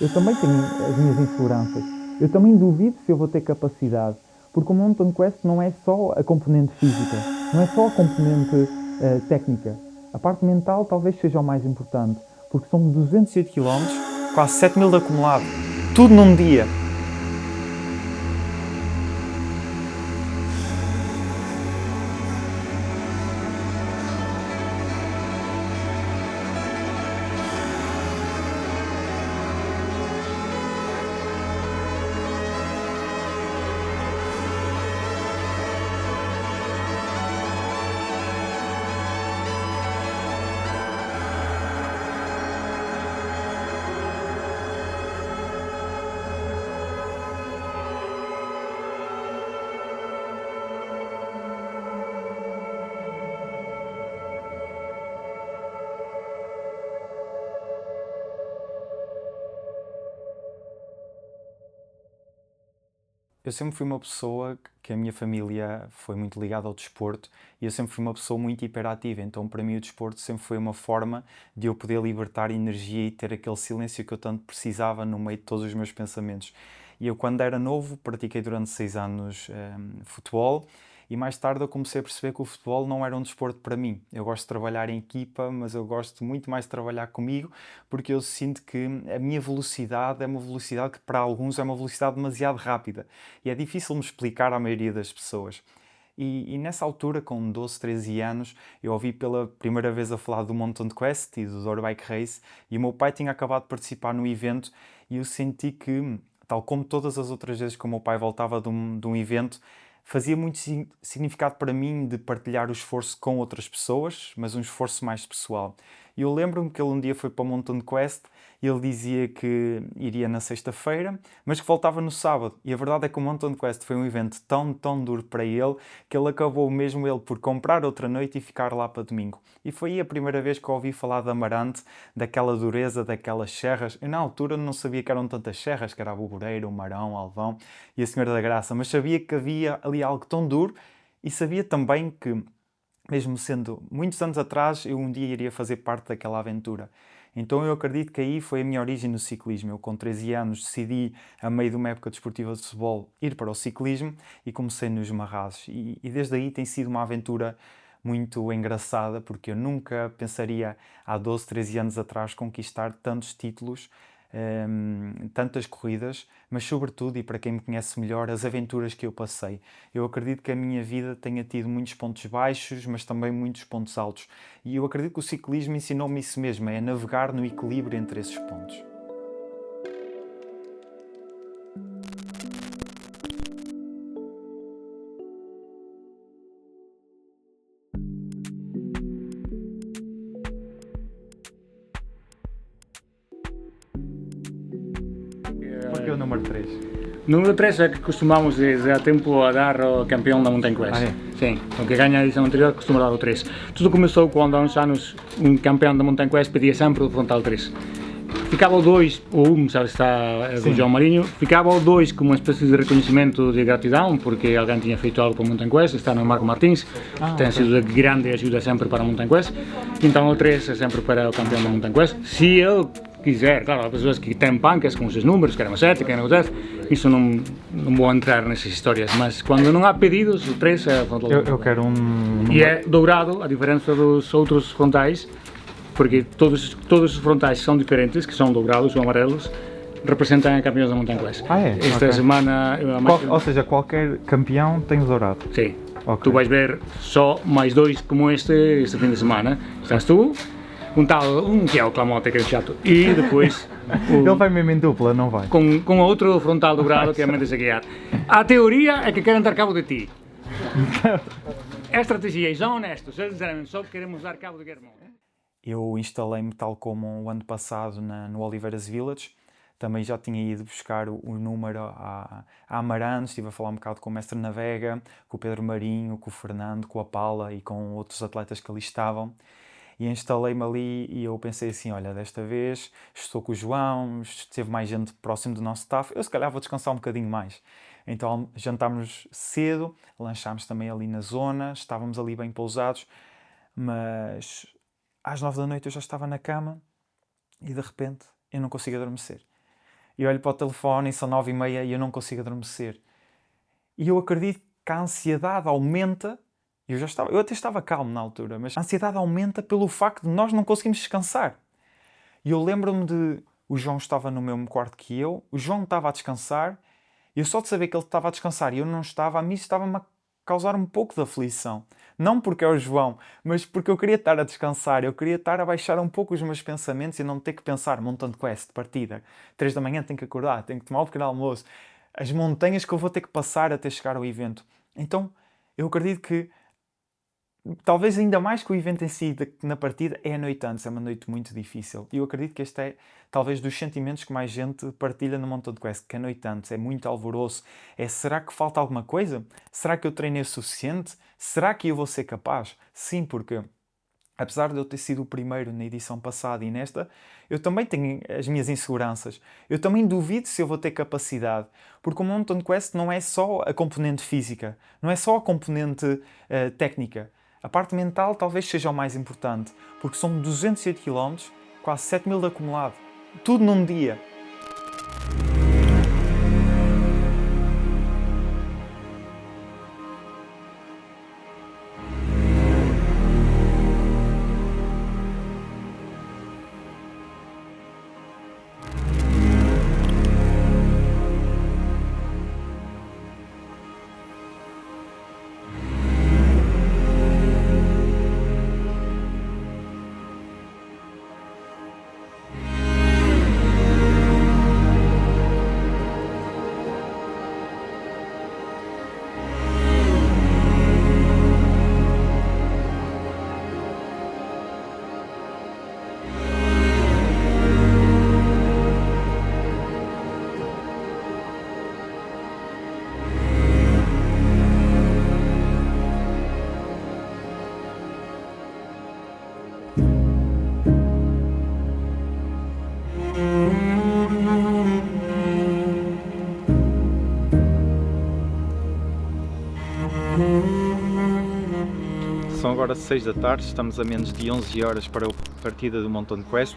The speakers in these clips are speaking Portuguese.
Eu também tenho as minhas inseguranças. Eu também duvido se eu vou ter capacidade. Porque o Mountain Quest não é só a componente física, não é só a componente técnica. A parte mental talvez seja o mais importante. Porque são 208 quilómetros, quase 7.000 de acumulado. Tudo num dia. Eu sempre fui uma pessoa que a minha família foi muito ligada ao desporto e eu sempre fui uma pessoa muito hiperativa, então para mim o desporto sempre foi uma forma de eu poder libertar energia e ter aquele silêncio que eu tanto precisava no meio de todos os meus pensamentos. E eu, quando era novo, pratiquei durante 6 anos futebol e mais tarde eu comecei a perceber que o futebol não era um desporto para mim. Eu gosto de trabalhar em equipa, mas eu gosto muito mais de trabalhar comigo porque eu sinto que a minha velocidade é uma velocidade que para alguns é uma velocidade demasiado rápida e é difícil me explicar à maioria das pessoas. E nessa altura, com 12, 13 anos, eu ouvi pela primeira vez a falar do Mountain Quest e do Douro Bike Race e o meu pai tinha acabado de participar no evento e eu senti que, tal como todas as outras vezes que o meu pai voltava de um evento, fazia muito significado para mim de partilhar o esforço com outras pessoas, mas um esforço mais pessoal. E eu lembro-me que ele um dia foi para o Mountain Quest e ele dizia que iria na sexta-feira, mas que voltava no sábado. E a verdade é que o Mountain Quest foi um evento tão, tão duro para ele que ele acabou mesmo ele por comprar outra noite e ficar lá para domingo. E foi aí a primeira vez que eu ouvi falar de Amarante, daquela dureza, daquelas serras. Eu na altura não sabia que eram tantas serras, que era a Boboreira, o Marão, o Alvão e a Senhora da Graça, mas sabia que havia ali algo tão duro e sabia também que, mesmo sendo muitos anos atrás, eu um dia iria fazer parte daquela aventura. Então eu acredito que aí foi a minha origem no ciclismo. Eu com 13 anos decidi, a meio de uma época desportiva de futebol, ir para o ciclismo e comecei nos Marrazes. E desde aí tem sido uma aventura muito engraçada, porque eu nunca pensaria há 12, 13 anos atrás conquistar tantos títulos, tantas corridas, mas sobretudo, e para quem me conhece melhor, as aventuras que eu passei. Eu acredito que a minha vida tenha tido muitos pontos baixos, mas também muitos pontos altos. E eu acredito que o ciclismo ensinou-me isso mesmo, é navegar no equilíbrio entre esses pontos. Porque o número 3? Número 3 é que costumamos desde há tempo a dar ao campeão da Mountain Quest. Ah, é? Sim, o que ganha a edição anterior costuma dar o 3. Tudo começou quando há uns anos um campeão da Mountain Quest pedia sempre o frontal 3. Ficava o 2, ou 1, sabe, está do João Marinho, ficava o 2 como uma espécie de reconhecimento de gratidão, porque alguém tinha feito algo para a Mountain Quest, está no Marco Martins, que tem sido de grande ajuda sempre para a Mountain Quest. Então o 3 é sempre para o campeão da Mountain Quest. Se ele quiser, claro, há pessoas que têm pancas com os seus números, querem o 7, querem o 10, isso não vou entrar nessas histórias, mas quando não há pedidos, o 3 é a frontal. Eu quero um... E é dourado, a diferença dos outros frontais, porque todos os frontais são diferentes, que são dourados ou amarelos, representam campeões da Mountain Quest. Ah, é? Esta Ok. semana... Ou seja, qualquer campeão tem o dourado. Sim. Ok. Tu vais ver só mais 2 como este fim de semana. Estás tu, um que é o Clamote, que é chato, e depois Ele vai mesmo em dupla, não vai? com outro frontal dourado que é a mente a guiar. A teoria é que querem dar cabo de ti. A estratégia é, são honestos, eles disseram só que queremos dar cabo de Guilherme. Eu instalei-me tal como o ano passado no Oliveiras Village. Também já tinha ido buscar o número à Amarante, estive a falar um bocado com o Mestre Navega, com o Pedro Marinho, com o Fernando, com a Paula e com outros atletas que ali estavam. E instalei-me ali e eu pensei assim, olha, desta vez estou com o João, esteve mais gente próximo do nosso staff, eu se calhar vou descansar um bocadinho mais. Então jantámos cedo, lanchámos também ali na zona, estávamos ali bem pousados, mas às 9 da noite eu já estava na cama e de repente eu não conseguia adormecer. e olho para o telefone e são 9h30 e eu não consigo adormecer. E eu acredito que a ansiedade aumenta, eu até estava calmo na altura, mas a ansiedade aumenta pelo facto de nós não conseguirmos descansar. E eu lembro-me o João estava no mesmo quarto que eu, o João estava a descansar, e eu só de saber que ele estava a descansar e eu não estava, a mim estava-me a causar um pouco de aflição. Não porque é o João, mas porque eu queria estar a descansar, eu queria estar a baixar um pouco os meus pensamentos e não ter que pensar montão de quest, partida. 3 da manhã tenho que acordar, tenho que tomar um pequeno almoço. As montanhas que eu vou ter que passar até chegar ao evento. Então, eu acredito que talvez ainda mais que o evento em si, na partida, é a noite antes, é uma noite muito difícil. E eu acredito que este é, talvez, dos sentimentos que mais gente partilha no Mountain Quest, que a noite antes é muito alvoroço. Será que falta alguma coisa? Será que eu treinei o suficiente? Será que eu vou ser capaz? Sim, porque apesar de eu ter sido o primeiro na edição passada e nesta, eu também tenho as minhas inseguranças. Eu também duvido se eu vou ter capacidade. Porque o Mountain Quest não é só a componente física, não é só a componente técnica. A parte mental talvez seja o mais importante, porque são 208 km, quase 7.000 de acumulado. Tudo num dia. São agora 6 da tarde, estamos a menos de 11 horas para a partida do Mountain Quest,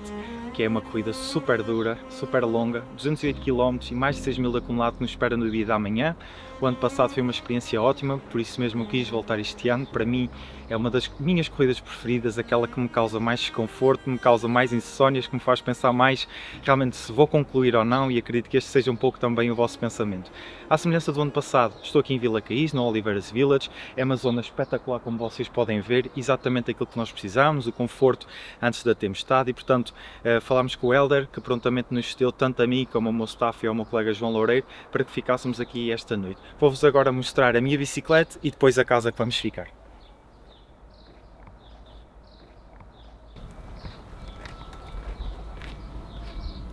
que é uma corrida super dura, super longa, 208 km e mais de 6.000 de acumulado que nos espera no dia de amanhã. O ano passado foi uma experiência ótima, por isso mesmo eu quis voltar este ano. Para mim é uma das minhas corridas preferidas, aquela que me causa mais desconforto, me causa mais insónias, que me faz pensar mais realmente se vou concluir ou não, e acredito que este seja um pouco também o vosso pensamento. À semelhança do ano passado, estou aqui em Vila Caís, no Oliveiras Village, é uma zona espetacular como vocês podem ver, exatamente aquilo que nós precisamos, o conforto antes da tempestade, e portanto falámos com o Helder, que prontamente nos cedeu tanto a mim como ao meu staff e ao meu colega João Loureiro, para que ficássemos aqui esta noite. Vou-vos agora mostrar a minha bicicleta e depois a casa que vamos ficar.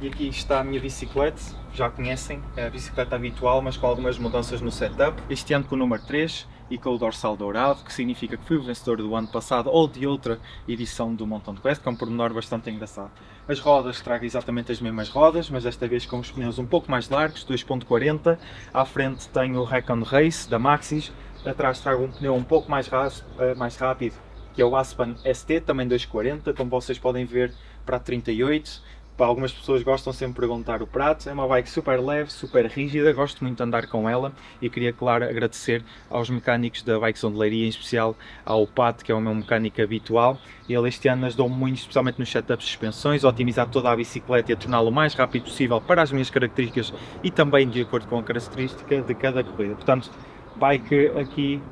E aqui está a minha bicicleta, já conhecem, é a bicicleta habitual, mas com algumas mudanças no setup. Este ano com o número 3 e com o dorsal dourado, que significa que fui o vencedor do ano passado ou de outra edição do Mountain Quest, que é um pormenor bastante engraçado. As rodas, trago exatamente as mesmas rodas, mas desta vez com os pneus um pouco mais largos, 2.40. À frente tenho o Recon Race da Maxxis, atrás trago um pneu um pouco mais rápido, que é o Aspen ST, também 2.40, como vocês podem ver, para 38. Para algumas pessoas gostam sempre de perguntar o prato, é uma bike super leve, super rígida, gosto muito de andar com ela e queria, claro, agradecer aos mecânicos da Bike Zone de Leiria, em especial ao Pat, que é o meu mecânico habitual. Ele este ano ajudou-me muito, especialmente nos setups de suspensões, a otimizar toda a bicicleta e a torná-la o mais rápido possível para as minhas características e também de acordo com a característica de cada corrida. Portanto, bike aqui,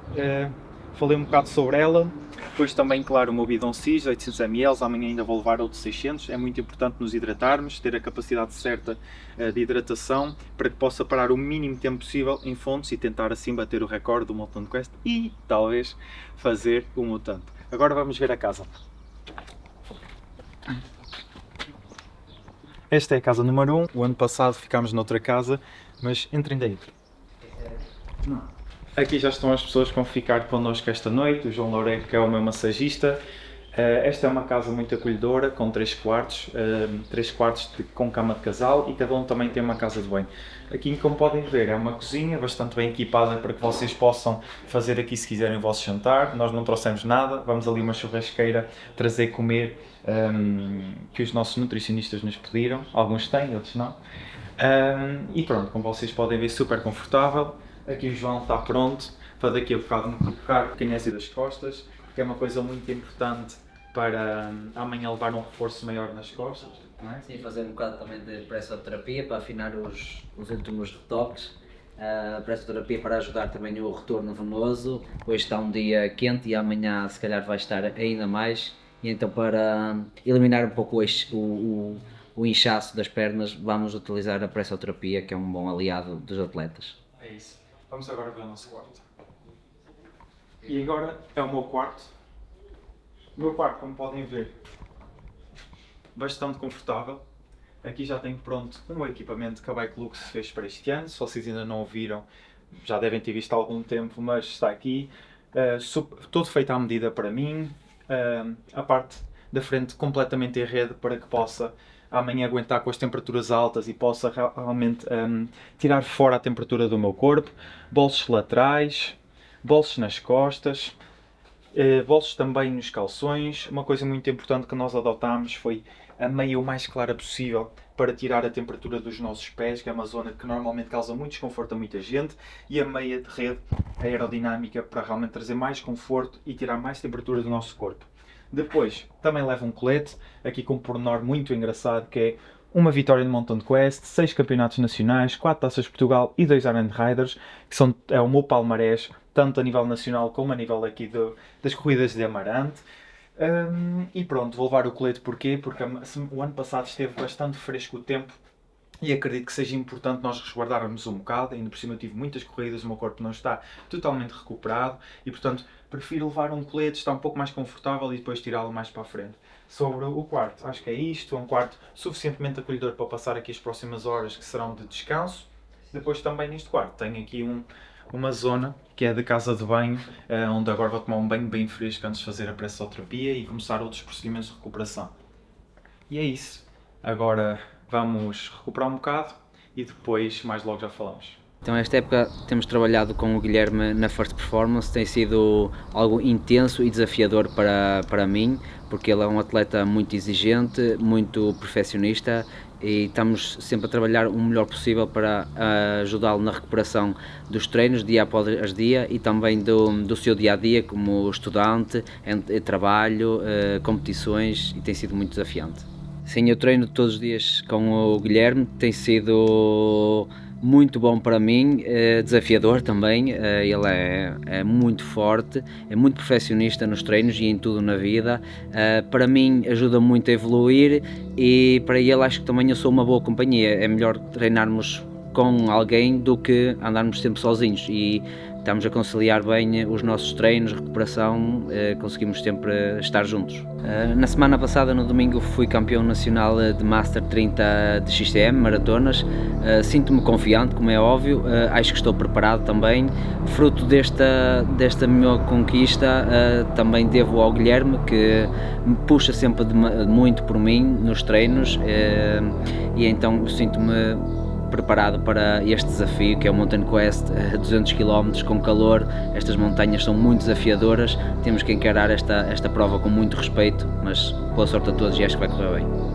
falei um bocado sobre ela. Depois também, claro, o meu bidon SIS, 800 ml, amanhã ainda vou levar outros 600. É muito importante nos hidratarmos, ter a capacidade certa de hidratação para que possa parar o mínimo tempo possível em fontes e tentar assim bater o recorde do Mountain Quest e talvez fazer o mutante. Agora vamos ver a casa. Esta é a casa número 1, o ano passado ficámos noutra casa, mas entrem daí. Aqui já estão as pessoas que vão ficar connosco esta noite, o João Loureiro, que é o meu massagista, Esta é uma casa muito acolhedora, com 3 quartos com cama de casal e cada um também tem uma casa de banho. Aqui, como podem ver, é uma cozinha bastante bem equipada para que vocês possam fazer aqui, se quiserem, o vosso jantar. Nós não trouxemos nada, vamos ali uma churrasqueira trazer comer, que os nossos nutricionistas nos pediram. Alguns têm, outros não. E pronto, como vocês podem ver, super confortável. Aqui o João está pronto para daqui a bocado me colocar o kinésio das costas, que é uma coisa muito importante para amanhã levar um reforço maior nas costas, não é? Sim, fazer um bocado também de pressoterapia para afinar os últimos retoques. A pressoterapia para ajudar também o retorno venoso. Hoje está um dia quente e amanhã se calhar vai estar ainda mais. E então, para eliminar um pouco o inchaço das pernas, vamos utilizar a pressoterapia, que é um bom aliado dos atletas. É isso. Vamos agora ver o nosso quarto. E agora é o meu quarto. O meu quarto, como podem ver, bastante confortável. Aqui já tenho pronto um equipamento que a Bike Lux fez para este ano. Se vocês ainda não o viram, já devem ter visto há algum tempo, mas está aqui. Todo feito à medida para mim. A parte da frente completamente em rede para que possa amanhã aguentar com as temperaturas altas e possa realmente tirar fora a temperatura do meu corpo. Bolsos laterais, bolsos nas costas, bolsos também nos calções. Uma coisa muito importante que nós adotámos foi a meia o mais clara possível para tirar a temperatura dos nossos pés, que é uma zona que normalmente causa muito desconforto a muita gente, e a meia de rede aerodinâmica para realmente trazer mais conforto e tirar mais temperatura do nosso corpo. Depois, também levo um colete, aqui com um pormenor muito engraçado, que é uma vitória no Mountain Quest, 6 campeonatos nacionais, 4 taças de Portugal e 2 Iron Riders, que é o meu palmarés, tanto a nível nacional como a nível aqui das corridas de Amarante. E pronto, vou levar o colete porquê? Porque o ano passado esteve bastante fresco o tempo e acredito que seja importante nós resguardarmos um bocado. Ainda por cima eu tive muitas corridas, o meu corpo não está totalmente recuperado e portanto prefiro levar um colete, estar um pouco mais confortável e depois tirá-lo mais para a frente. Sobre o quarto, acho que é isto, é um quarto suficientemente acolhedor para passar aqui as próximas horas que serão de descanso. Depois também neste quarto tenho aqui uma zona que é de casa de banho, onde agora vou tomar um banho bem fresco antes de fazer a pressoterapia e começar outros procedimentos de recuperação. E é isso. Agora vamos recuperar um bocado e depois mais logo já falamos. Então, esta época temos trabalhado com o Guilherme na First Performance, tem sido algo intenso e desafiador para mim, porque ele é um atleta muito exigente, muito perfeccionista e estamos sempre a trabalhar o melhor possível para ajudá-lo na recuperação dos treinos dia após dia e também do seu dia-a-dia como estudante, em trabalho, competições, e tem sido muito desafiante. Sim, eu treino todos os dias com o Guilherme, tem sido muito bom para mim, desafiador também. Ele é muito forte, é muito perfeccionista nos treinos e em tudo na vida. Para mim ajuda muito a evoluir e para ele acho que também eu sou uma boa companhia. É melhor treinarmos com alguém do que andarmos sempre sozinhos e estamos a conciliar bem os nossos treinos, recuperação, conseguimos sempre estar juntos. Na semana passada, no domingo, fui campeão nacional de Master 30 de XCM, maratonas. Sinto-me confiante, como é óbvio, acho que estou preparado também. Fruto desta minha conquista, também devo ao Guilherme, que me puxa sempre muito por mim nos treinos, e então sinto-me preparado para este desafio que é o Mountain Quest, 200 km com calor. Estas montanhas são muito desafiadoras, temos que encarar esta prova com muito respeito, mas boa sorte a todos e acho que vai correr bem.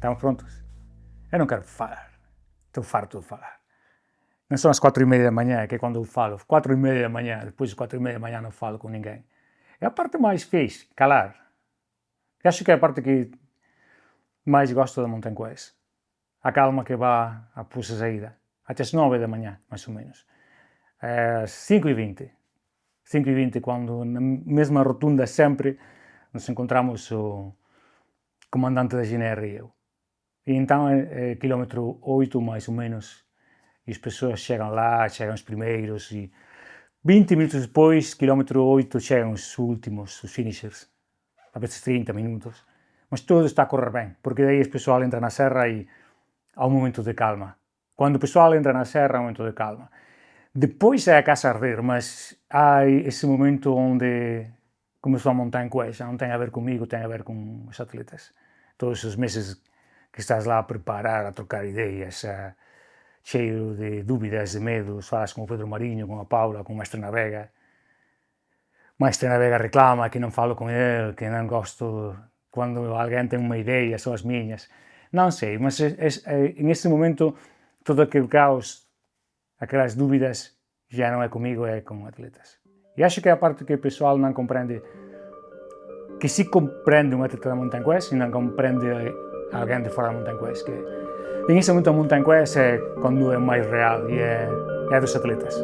Estamos prontos? Eu não quero falar. Estou farto de falar. Não são as 4:30 da manhã, que é quando eu falo. 4:30 da manhã, depois das 4:30 da manhã não falo com ninguém. É a parte mais fixe, calar. Eu acho que é a parte que mais gosto da Mountain Quest. A calma que vai a puxa saída. Até as 9 da manhã, mais ou menos. Às 5:20. 5:20, quando na mesma rotunda sempre nos encontramos o comandante da GNR e eu. E então é quilômetro 8 mais ou menos, e as pessoas chegam lá, chegam os primeiros, e 20 minutos depois, quilômetro 8, chegam os últimos, os finishers, a vezes 30 minutos, mas tudo está a correr bem, porque daí o pessoal entra na serra e há um momento de calma. Quando o pessoal entra na serra, há um momento de calma. Depois é a casa a arder, mas há esse momento onde começou a Mountain Quest, não tem a ver comigo, tem a ver com os atletas. Todos os meses que estás lá a preparar, a trocar ideias, cheio de dúvidas, de medos, falas com o Pedro Marinho, com a Paula, com o Mestre Navega. O Mestre Navega reclama que não falo com ele, que não gosto quando alguém tem uma ideia, são as minhas. Não sei, mas nesse momento todo aquele caos, aquelas dúvidas, já não é comigo, é com atletas. E acho que é a parte que o pessoal não compreende, que se compreende um atleta da Mountain Quest e não compreende alguém de fora da Mountain Quest. Que, nesse momento a Mountain Quest é quando é mais real e é dos atletas.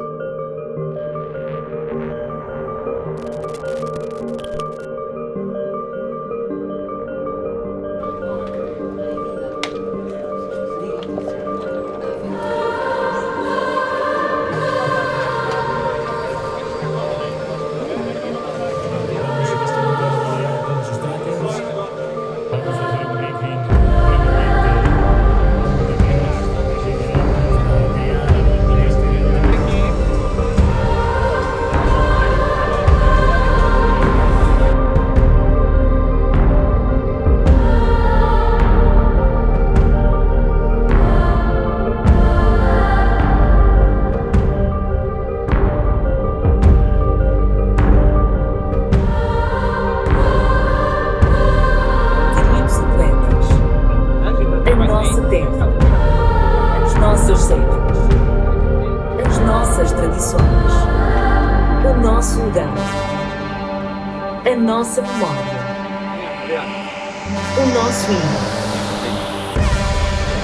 A nossa memória, o nosso hino.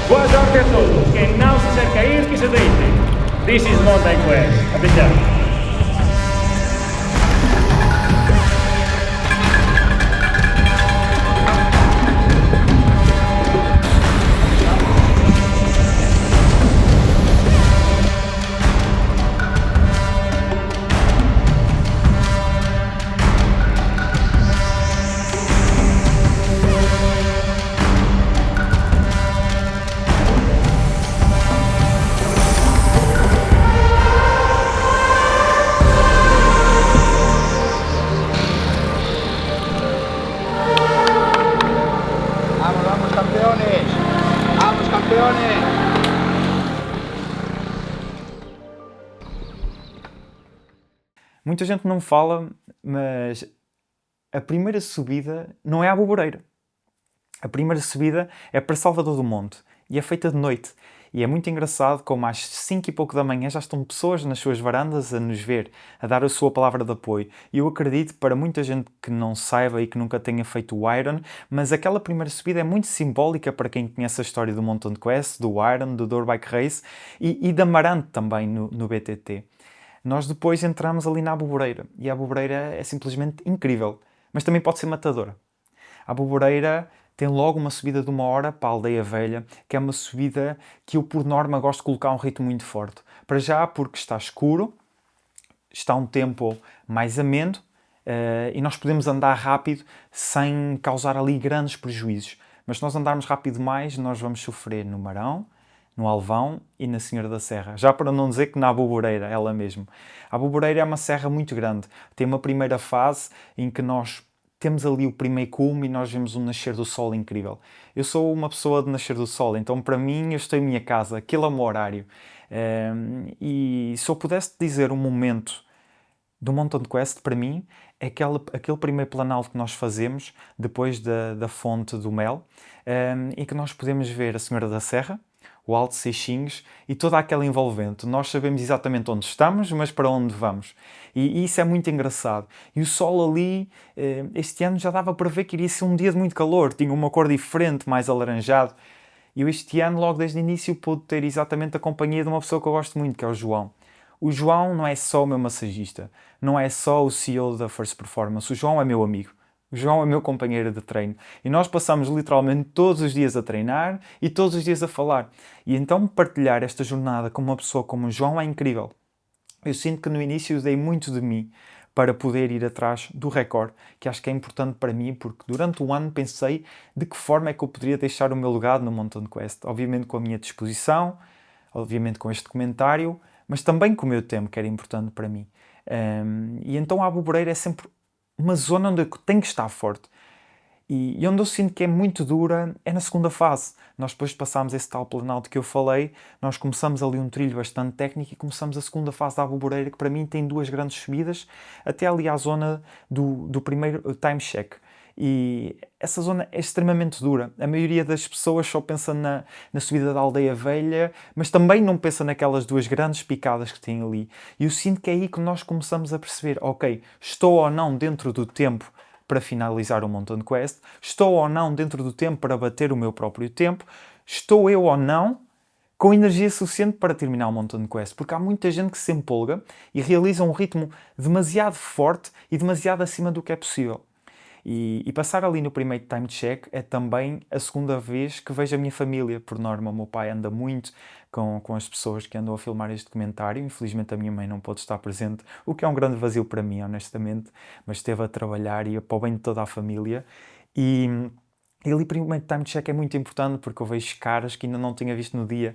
Boa sorte a todos. Quem não quiser cair, que se deite. This is Mountain Quest. Até já. Muita gente não fala, mas a primeira subida não é à Boboreira. A primeira subida é para Salvador do Monte e é feita de noite. E é muito engraçado como às 5 e pouco da manhã já estão pessoas nas suas varandas a nos ver, a dar a sua palavra de apoio. E eu acredito, para muita gente que não saiba e que nunca tenha feito o Iron, mas aquela primeira subida é muito simbólica para quem conhece a história do Mountain Quest, do Iron, do Douro Bike Race e da Marante também no BTT. Nós depois entramos ali na Aboboreira e a Aboboreira é simplesmente incrível, mas também pode ser matadora. A Aboboreira tem logo uma subida de 1 hora para a Aldeia Velha, que é uma subida que eu, por norma, gosto de colocar um ritmo muito forte. Para já, porque está escuro, está um tempo mais ameno e nós podemos andar rápido sem causar ali grandes prejuízos. Mas se nós andarmos rápido demais, nós vamos sofrer no Marão, no Alvão e na Senhora da Serra. Já para não dizer que na Aboboreira, ela mesmo. A Aboboreira é uma serra muito grande. Tem uma primeira fase em que nós temos ali o primeiro cume e nós vemos um nascer do sol incrível. Eu sou uma pessoa de nascer do sol, então para mim eu estou em minha casa, aquele é o meu horário. E se eu pudesse dizer um momento do Mountain Quest, para mim, é aquele primeiro planalto que nós fazemos depois da Fonte do Mel, em que nós podemos ver a Senhora da Serra, o Alto Seixinhos e toda aquela envolvente. Nós sabemos exatamente onde estamos, mas para onde vamos. E isso é muito engraçado. E o sol ali, este ano já dava para ver que iria ser um dia de muito calor, tinha uma cor diferente, mais alaranjado. E eu este ano, logo desde o início, pude ter exatamente a companhia de uma pessoa que eu gosto muito, que é o João. O João não é só o meu massagista, não é só o CEO da First Performance, o João é meu amigo. O João é meu companheiro de treino. E nós passamos literalmente todos os dias a treinar e todos os dias a falar. E então partilhar esta jornada com uma pessoa como o João é incrível. Eu sinto que no início dei muito de mim para poder ir atrás do recorde, que acho que é importante para mim, porque durante o ano pensei de que forma é que eu poderia deixar o meu legado no Mountain Quest. Obviamente com a minha disposição, obviamente com este comentário, mas também com o meu tempo, que era importante para mim. E então a Aboboreira é sempre uma zona onde eu tenho que estar forte. E onde eu sinto que é muito dura é na segunda fase. Nós depois passámos esse tal planalto que eu falei, nós começamos ali um trilho bastante técnico e começamos a segunda fase da Aboboreira, que para mim tem 2 grandes subidas, até ali à zona do primeiro time check. E essa zona é extremamente dura. A maioria das pessoas só pensa na subida da Aldeia Velha, mas também não pensa naquelas 2 grandes picadas que tem ali. E eu sinto que é aí que nós começamos a perceber, ok, estou ou não dentro do tempo para finalizar o Mountain Quest, estou ou não dentro do tempo para bater o meu próprio tempo, estou eu ou não com energia suficiente para terminar o Mountain Quest, porque há muita gente que se empolga e realiza um ritmo demasiado forte e demasiado acima do que é possível. E passar ali no primeiro time check é também a segunda vez que vejo a minha família. Por norma, o meu pai anda muito com as pessoas que andam a filmar este documentário. Infelizmente a minha mãe não pôde estar presente, o que é um grande vazio para mim, honestamente, mas esteve a trabalhar e para o bem de toda a família. E ali primeiro time check é muito importante porque eu vejo caras que ainda não tinha visto no dia.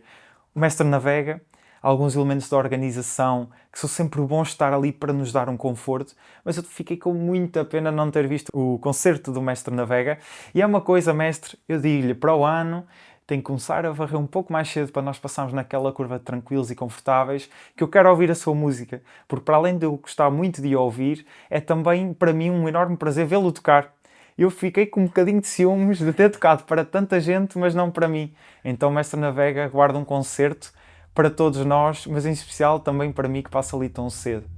O mestre navega, alguns elementos da organização que são sempre bons estar ali para nos dar um conforto, mas eu fiquei com muita pena não ter visto o concerto do Mestre Navega. E é uma coisa, mestre, eu digo-lhe, para o ano tem que começar a varrer um pouco mais cedo para nós passarmos naquela curva tranquilos e confortáveis, que eu quero ouvir a sua música, porque para além de eu gostar muito de ouvir, é também para mim um enorme prazer vê-lo tocar. Eu fiquei com um bocadinho de ciúmes de ter tocado para tanta gente, mas não para mim. Então Mestre Navega guarda um concerto para todos nós, mas em especial também para mim que passa ali tão cedo.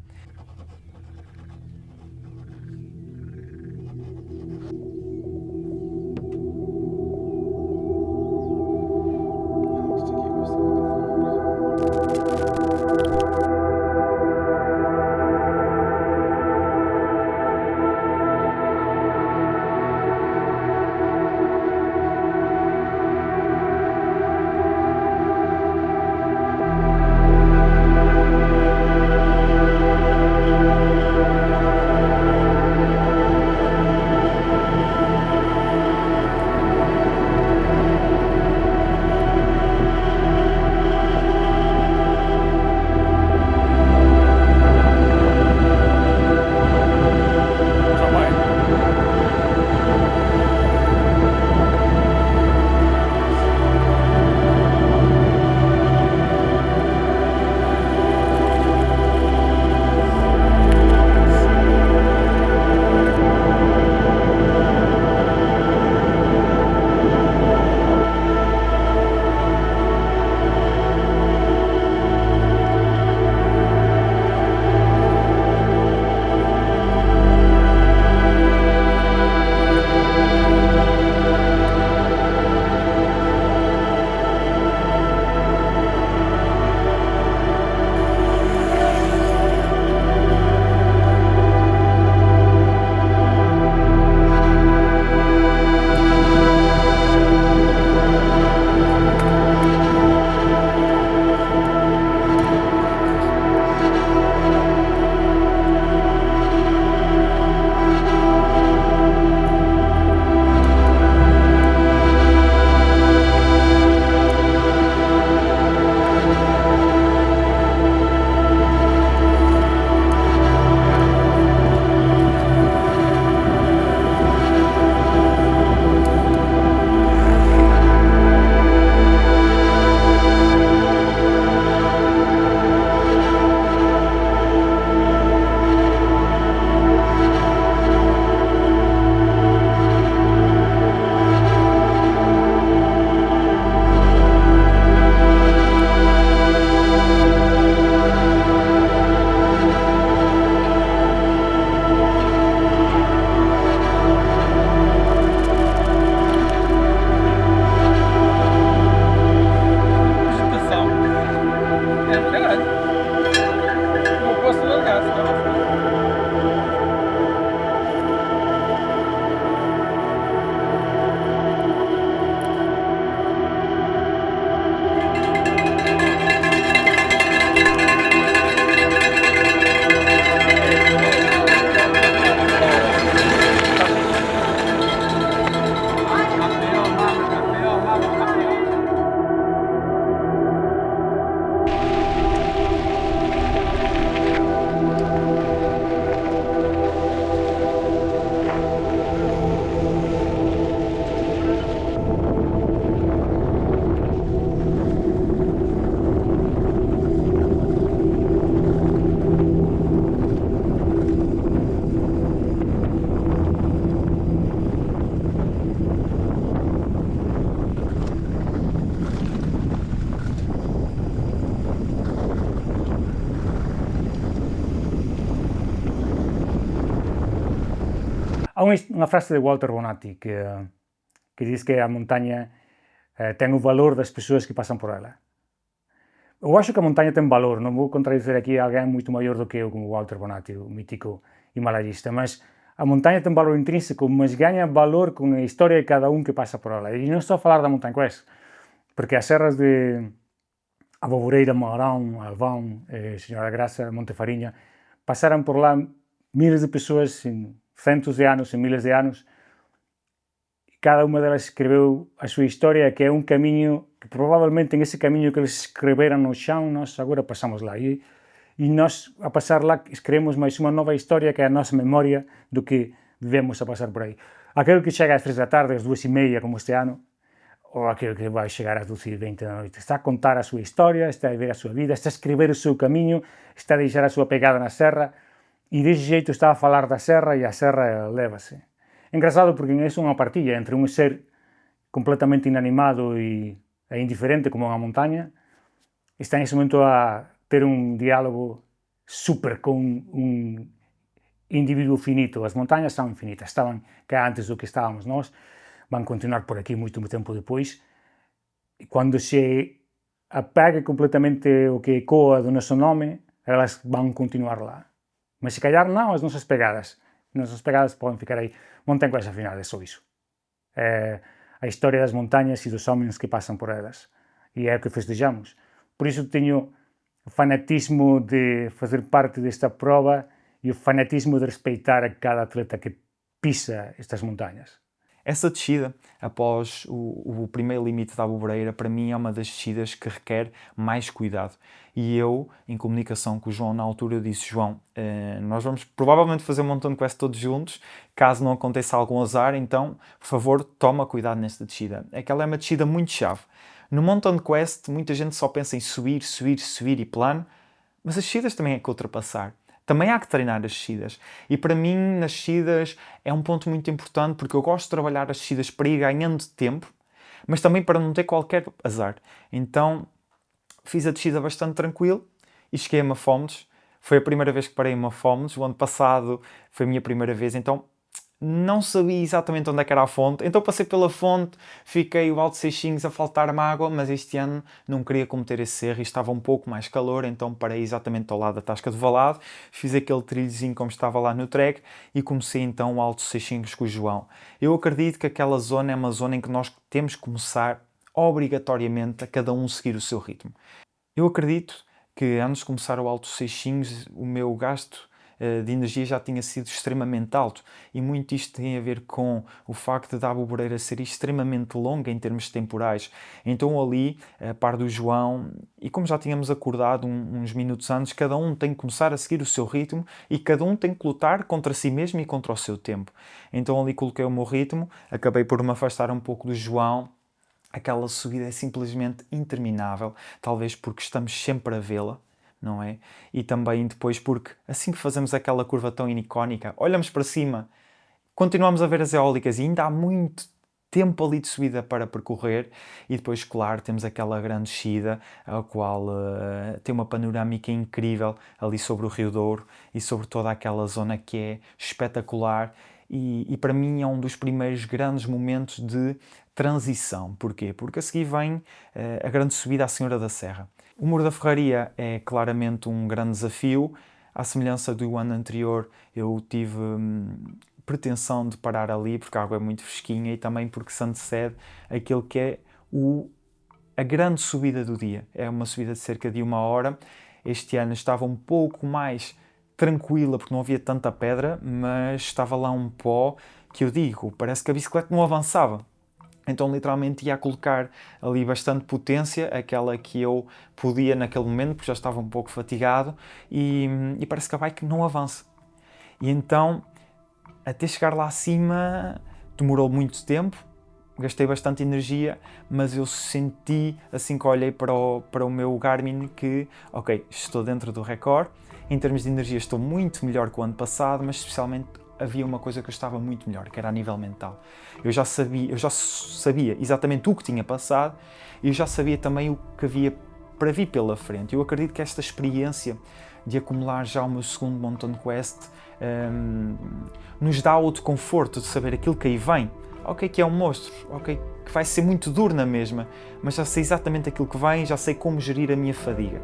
Há uma frase de Walter Bonatti que diz que a montanha tem o valor das pessoas que passam por ela. Eu acho que a montanha tem valor, não vou contradizer aqui alguém muito maior do que eu, como Walter Bonatti, o mítico himalayista, mas a montanha tem valor intrínseco, mas ganha valor com a história de cada um que passa por ela. E não estou a falar da Mountain Quest, porque as serras de Aboboreira, Mourão, Alvão, Senhora da Graça, Montefarinha, passaram por lá milhares de pessoas em centos de anos, em milhares de anos. Cada uma delas escreveu a sua história, que é um caminho que provavelmente em esse caminho que eles escreveram no chão, nós agora passamos lá. E nós, a passar lá, escrevemos mais uma nova história, que é a nossa memória do que vivemos a passar por aí. Aquele que chega às 3 da tarde, às 2:30, como este ano, ou aquele que vai chegar às 12:20 da noite, está a contar a sua história, está a viver a sua vida, está a escrever o seu caminho, está a deixar a sua pegada na serra, e desse jeito está a falar da serra, e a serra leva-se. É engraçado porque é uma partilha entre um ser completamente inanimado e indiferente como uma montanha, está nesse momento a ter um diálogo super com um indivíduo finito. As montanhas são infinitas, estavam cá antes do que estávamos nós, vão continuar por aqui muito tempo depois. E quando se apaga completamente o que ecoa do nosso nome, elas vão continuar lá. Mas se calhar não, as nossas pegadas podem ficar aí. Mountain Quest, afinal, é só isso. É a história das montanhas e dos homens que passam por elas. E é o que festejamos. Por isso tenho o fanatismo de fazer parte desta prova e o fanatismo de respeitar a cada atleta que pisa estas montanhas. Essa descida, após o primeiro limite da Aboboreira, para mim é uma das descidas que requer mais cuidado. E eu, em comunicação com o João na altura, eu disse: João, nós vamos provavelmente fazer um Mountain Quest todos juntos, caso não aconteça algum azar, então, por favor, toma cuidado nesta descida. Aquela é uma descida muito chave. No Mountain Quest, muita gente só pensa em subir, subir, subir e plano, mas as descidas também é que ultrapassar. Também há que treinar as descidas. E para mim, nas descidas, é um ponto muito importante, porque eu gosto de trabalhar as descidas para ir ganhando tempo, mas também para não ter qualquer azar. Então, fiz a descida bastante tranquilo e cheguei a Mafómedes. Foi a primeira vez que parei em Mafómedes. O ano passado foi a minha primeira vez, então não sabia exatamente onde é que era a fonte. Então passei pela fonte, fiquei o Alto Seixinhos a faltar-me água, mas este ano não queria cometer esse erro e estava um pouco mais calor, então parei exatamente ao lado da Tasca do Valado, fiz aquele trilhozinho como estava lá no trek e comecei então o Alto Seixinhos com o João. Eu acredito que aquela zona é uma zona em que nós temos que começar obrigatoriamente a cada um seguir o seu ritmo. Eu acredito que antes de começar o Alto Seixinhos, o meu gasto de energia já tinha sido extremamente alto, e muito isto tem a ver com o facto da Aboboreira ser extremamente longa em termos temporais. Então ali, a par do João, e como já tínhamos acordado uns minutos antes, cada um tem que começar a seguir o seu ritmo e cada um tem que lutar contra si mesmo e contra o seu tempo. Então ali coloquei o meu ritmo, acabei por me afastar um pouco do João. Aquela subida é simplesmente interminável, talvez porque estamos sempre a vê-la, não é? E também depois porque, assim que fazemos aquela curva tão icónica, olhamos para cima, continuamos a ver as eólicas e ainda há muito tempo ali de subida para percorrer, e depois, claro, temos aquela grande descida, a qual tem uma panorâmica incrível ali sobre o Rio Douro e sobre toda aquela zona que é espetacular, e para mim é um dos primeiros grandes momentos de transição. Porquê? Porque a seguir vem a grande subida à Senhora da Serra. O Muro da Ferraria é claramente um grande desafio. À semelhança do ano anterior, eu tive pretensão de parar ali, porque a água é muito fresquinha e também porque se antecede aquilo que é a grande subida do dia. É uma subida de cerca de 1 hora. Este ano estava um pouco mais tranquila, porque não havia tanta pedra, mas estava lá um pó que eu digo, parece que a bicicleta não avançava. Então literalmente ia a colocar ali bastante potência, aquela que eu podia naquele momento, porque já estava um pouco fatigado, e parece que a bike não avança. E então, até chegar lá acima, demorou muito tempo, gastei bastante energia, mas eu senti, assim que olhei para o meu Garmin, que, ok, estou dentro do recorde, em termos de energia estou muito melhor que o ano passado, mas especialmente havia uma coisa que eu estava muito melhor, que era a nível mental. Eu já sabia exatamente o que tinha passado e eu já sabia também o que havia para vir pela frente. Eu acredito que esta experiência de acumular já o meu segundo Mountain Quest nos dá outro conforto de saber aquilo que aí vem. Ok, que é um monstro, ok, que vai ser muito duro na mesma, mas já sei exatamente aquilo que vem, já sei como gerir a minha fadiga.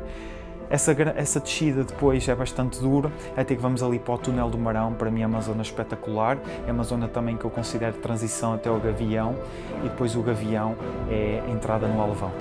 Essa descida depois é bastante dura, até que vamos ali para o Túnel do Marão. Para mim é uma zona espetacular, é uma zona também que eu considero de transição até o Gavião, e depois o Gavião é a entrada no Alvão.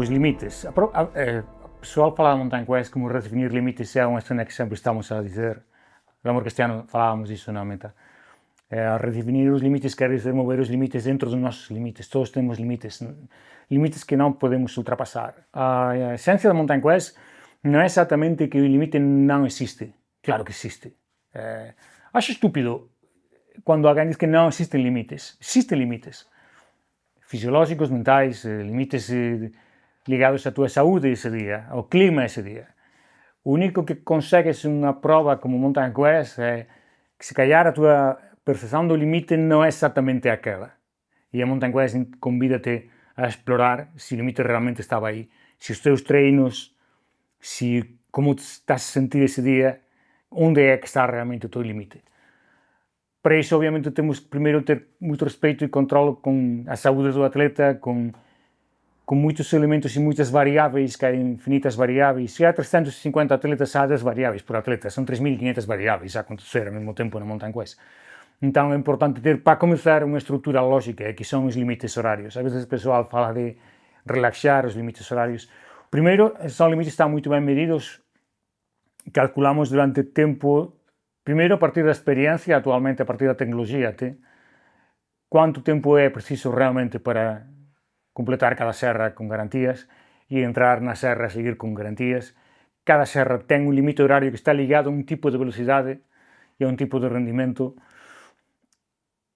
os limites. O pessoal fala da Mountain Quest como redefinir limites é uma cena que sempre estamos a dizer. Lembro que este ano falávamos disso na meta. Redefinir os limites quer dizer mover os limites dentro dos nossos limites. Todos temos limites, limites que não podemos ultrapassar. A essência da Mountain Quest não é exatamente que o limite não existe. Claro que existe. Acho estúpido quando alguém diz que não existem limites. Existem limites fisiológicos, mentais, limites ligados à tua saúde esse dia, ao clima esse dia. O único que consegues uma prova como Mountain Quest é que se calhar a tua percepção do limite não é exatamente aquela. E a Mountain Quest convida-te a explorar se o limite realmente estava aí, se os teus treinos, se como te estás a sentir esse dia, onde é que está realmente o teu limite. Para isso, obviamente, temos que primeiro ter muito respeito e controle com a saúde do atleta, com muitos elementos e muitas variáveis, que há infinitas variáveis. Se há 350 atletas, há 10 variáveis por atleta, são 3.500 variáveis a acontecer ao mesmo tempo na Mountain Quest. Então é importante ter, para começar, uma estrutura lógica, que são os limites horários. Às vezes o pessoal fala de relaxar os limites horários. Primeiro, são limites que estão muito bem medidos, calculamos durante tempo, primeiro a partir da experiência, atualmente a partir da tecnologia, quanto tempo é preciso realmente para completar cada serra com garantias e entrar na serra a seguir com garantias. Cada serra tem um limite horário que está ligado a um tipo de velocidade e a um tipo de rendimento.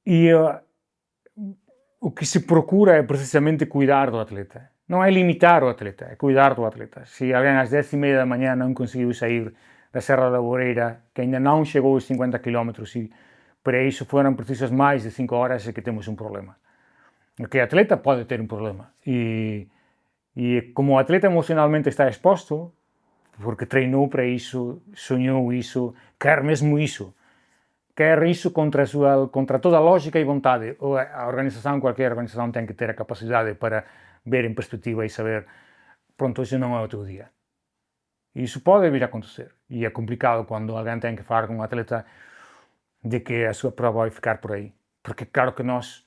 E o que se procura é precisamente cuidar do atleta. Não é limitar o atleta, é cuidar do atleta. Se alguém às 10h30 da manhã não conseguiu sair da Serra da Boreira, que ainda não chegou aos 50 km, e para isso foram precisas mais de 5 horas, é que temos um problema. Porque o atleta pode ter um problema. E como o atleta emocionalmente está exposto, porque treinou para isso, sonhou isso, quer mesmo isso, quer isso contra toda a lógica e vontade. A organização, qualquer organização, tem que ter a capacidade para ver em perspectiva e saber, pronto, esse não é o teu dia. E isso pode vir a acontecer. E é complicado quando alguém tem que falar com um atleta de que a sua prova vai ficar por aí. Porque claro que nós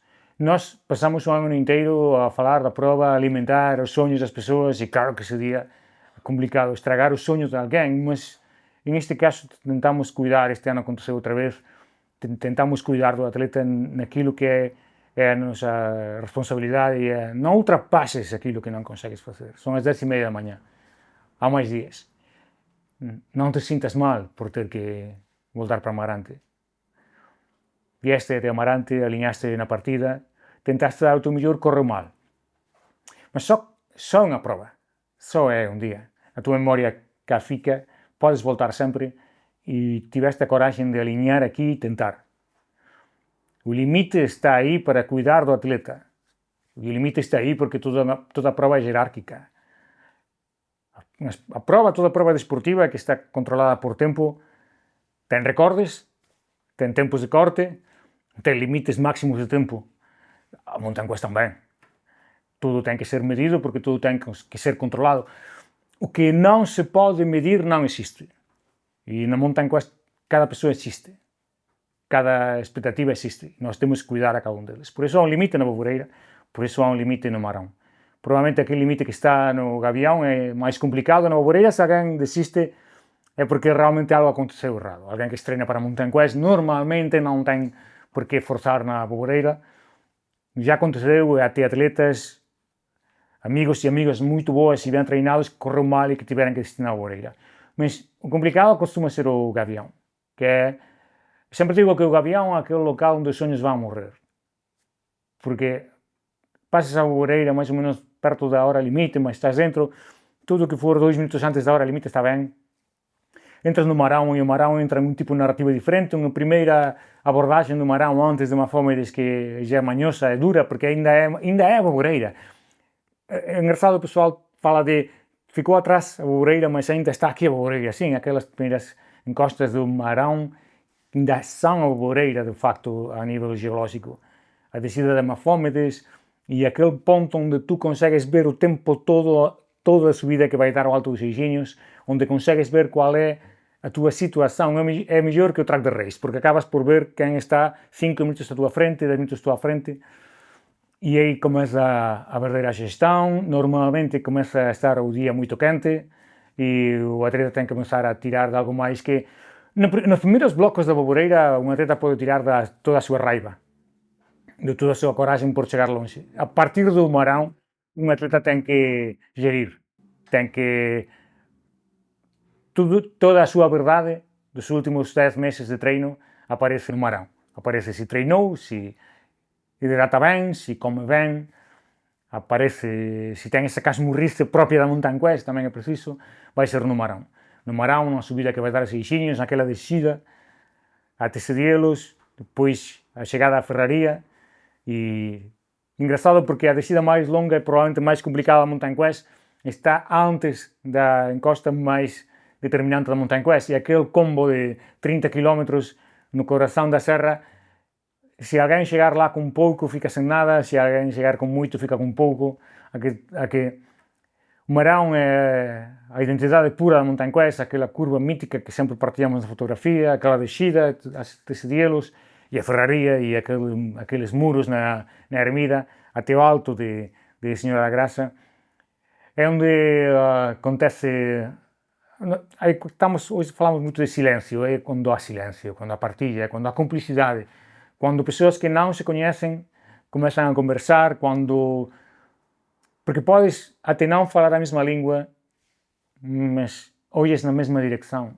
passamos o ano inteiro a falar da prova, a alimentar os sonhos das pessoas, e claro que esse dia é complicado estragar os sonhos de alguém, mas neste caso tentamos cuidar, este ano aconteceu outra vez, tentamos cuidar do atleta naquilo que é a nossa responsabilidade e não ultrapasses aquilo que não consegues fazer. São as 10h30 da manhã, há mais dias. Não te sintas mal por ter que voltar para Amarante. Vieste de Amarante, alinhaste na partida, tentaste dar o teu melhor, correu mal. Mas só unha prova, só é um dia. A tua memória cá fica, podes voltar sempre e tiveste a coragem de alinhar aqui e tentar. O limite está aí para cuidar do atleta. O limite está aí porque toda a prova é jerárquica. Toda a prova desportiva que está controlada por tempo tem recordes, tem tempos de corte, tem limites máximos de tempo. A Mountain Quest também. Tudo tem que ser medido porque tudo tem que ser controlado. O que não se pode medir não existe. E na Mountain Quest cada pessoa existe. Cada expectativa existe. Nós temos que cuidar a cada um deles. Por isso há um limite na Boboreira, por isso há um limite no Marão. Provavelmente aquele limite que está no Gavião é mais complicado. Na Boboreira, se alguém desiste, é porque realmente algo aconteceu errado. Alguém que se treina para Mountain Quest normalmente não tem por que forçar na Boboreira. Já aconteceu até atletas, amigos e amigas muito boas e bem treinados que correu mal e que tiveram que desistir na Boboreira. Mas o complicado costuma ser o Gavião, que é... Sempre digo que o Gavião é aquele local onde os sonhos vão morrer. Porque passas a Boboreira mais ou menos perto da hora limite, mas estás dentro, tudo o que for 2 minutos antes da hora limite está bem. Entras no Marão e o Marão entra num tipo de narrativa diferente. Uma primeira abordagem do Marão antes de uma forma que já é manhosa, é dura, porque ainda é a Boboreira. É engraçado, o pessoal fala de ficou atrás a Boboreira, mas ainda está aqui a Boboreira. Sim, aquelas primeiras encostas do Marão ainda são a Boboreira, de facto, a nível geológico. A descida de Mafómedes e aquele ponto onde tu consegues ver o tempo todo, toda a subida que vai dar ao Alto dos Seixinhos, onde consegues ver qual é a tua situação, é melhor que o track de race, porque acabas por ver quem está 5 minutos à tua frente, 10 minutos à tua frente. e aí começa a verdadeira gestão. Normalmente começa a estar o dia muito quente e o atleta tem que começar a tirar de algo mais que... Nos primeiros blocos da Boboreira, um atleta pode tirar toda a sua raiva, de toda a sua coragem por chegar longe. A partir do Marão, um atleta tem que gerir, tem que... toda a sua verdade dos últimos 10 meses de treino aparece no Marão. Aparece se treinou, se hidrata bem, se come bem, aparece se tem essa casmurrice própria da Mountain Quest, também é preciso, vai ser no Marão. No Marão, numa subida que vai dar 600, naquela descida, até Sedielos, depois a chegada à Ferraria, e engraçado porque a descida mais longa e provavelmente mais complicada da Mountain Quest está antes da encosta mais determinante da Mountain Quest, e aquele combo de 30 km no coração da serra, se alguém chegar lá com pouco fica sem nada, se alguém chegar com muito fica com pouco. O Marão é a identidade pura da Mountain Quest, aquela curva mítica que sempre partilhamos na fotografia, aquela descida, as Sedielos, e a Ferraria, e aqueles muros na Ermida, até o alto de Senhora da Graça. É onde acontece... hoje falamos muito de silêncio, é quando há silêncio, quando há partilha, quando há cumplicidade, quando pessoas que não se conhecem começam a conversar, porque podes até não falar a mesma língua, mas olhas na mesma direção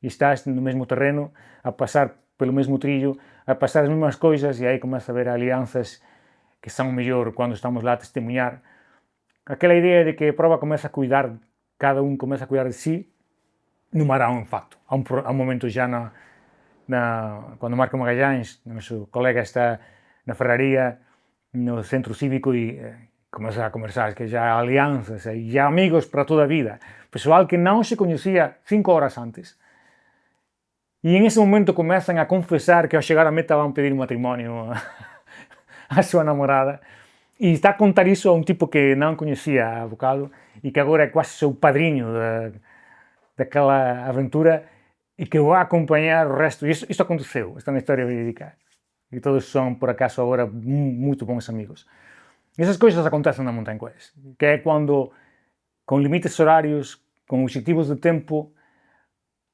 e estás no mesmo terreno, a passar pelo mesmo trilho, a passar as mesmas coisas, e aí começa a haver alianças que são melhor quando estamos lá a testemunhar. Aquela ideia de que a prova começa a cuidar, cada um começa a cuidar de si, no Marão, em facto. Há um momento já quando Marco Magalhães, nosso colega, está na Ferraria, no centro cívico, e começa a conversar, que já há alianças, e já amigos para toda a vida. Pessoal que não se conhecia 5 horas antes. E em esse momento começam a confessar que ao chegar à meta vão pedir matrimónio à sua namorada. E está a contar isso a um tipo que não conhecia há bocado e que agora é quase seu padrinho daquela aventura e que vai acompanhar o resto. Isto aconteceu, esta é uma história verídica. E todos são, por acaso, agora muito bons amigos. E essas coisas acontecem na Mountain Quest, que é quando, com limites horários, com objetivos de tempo,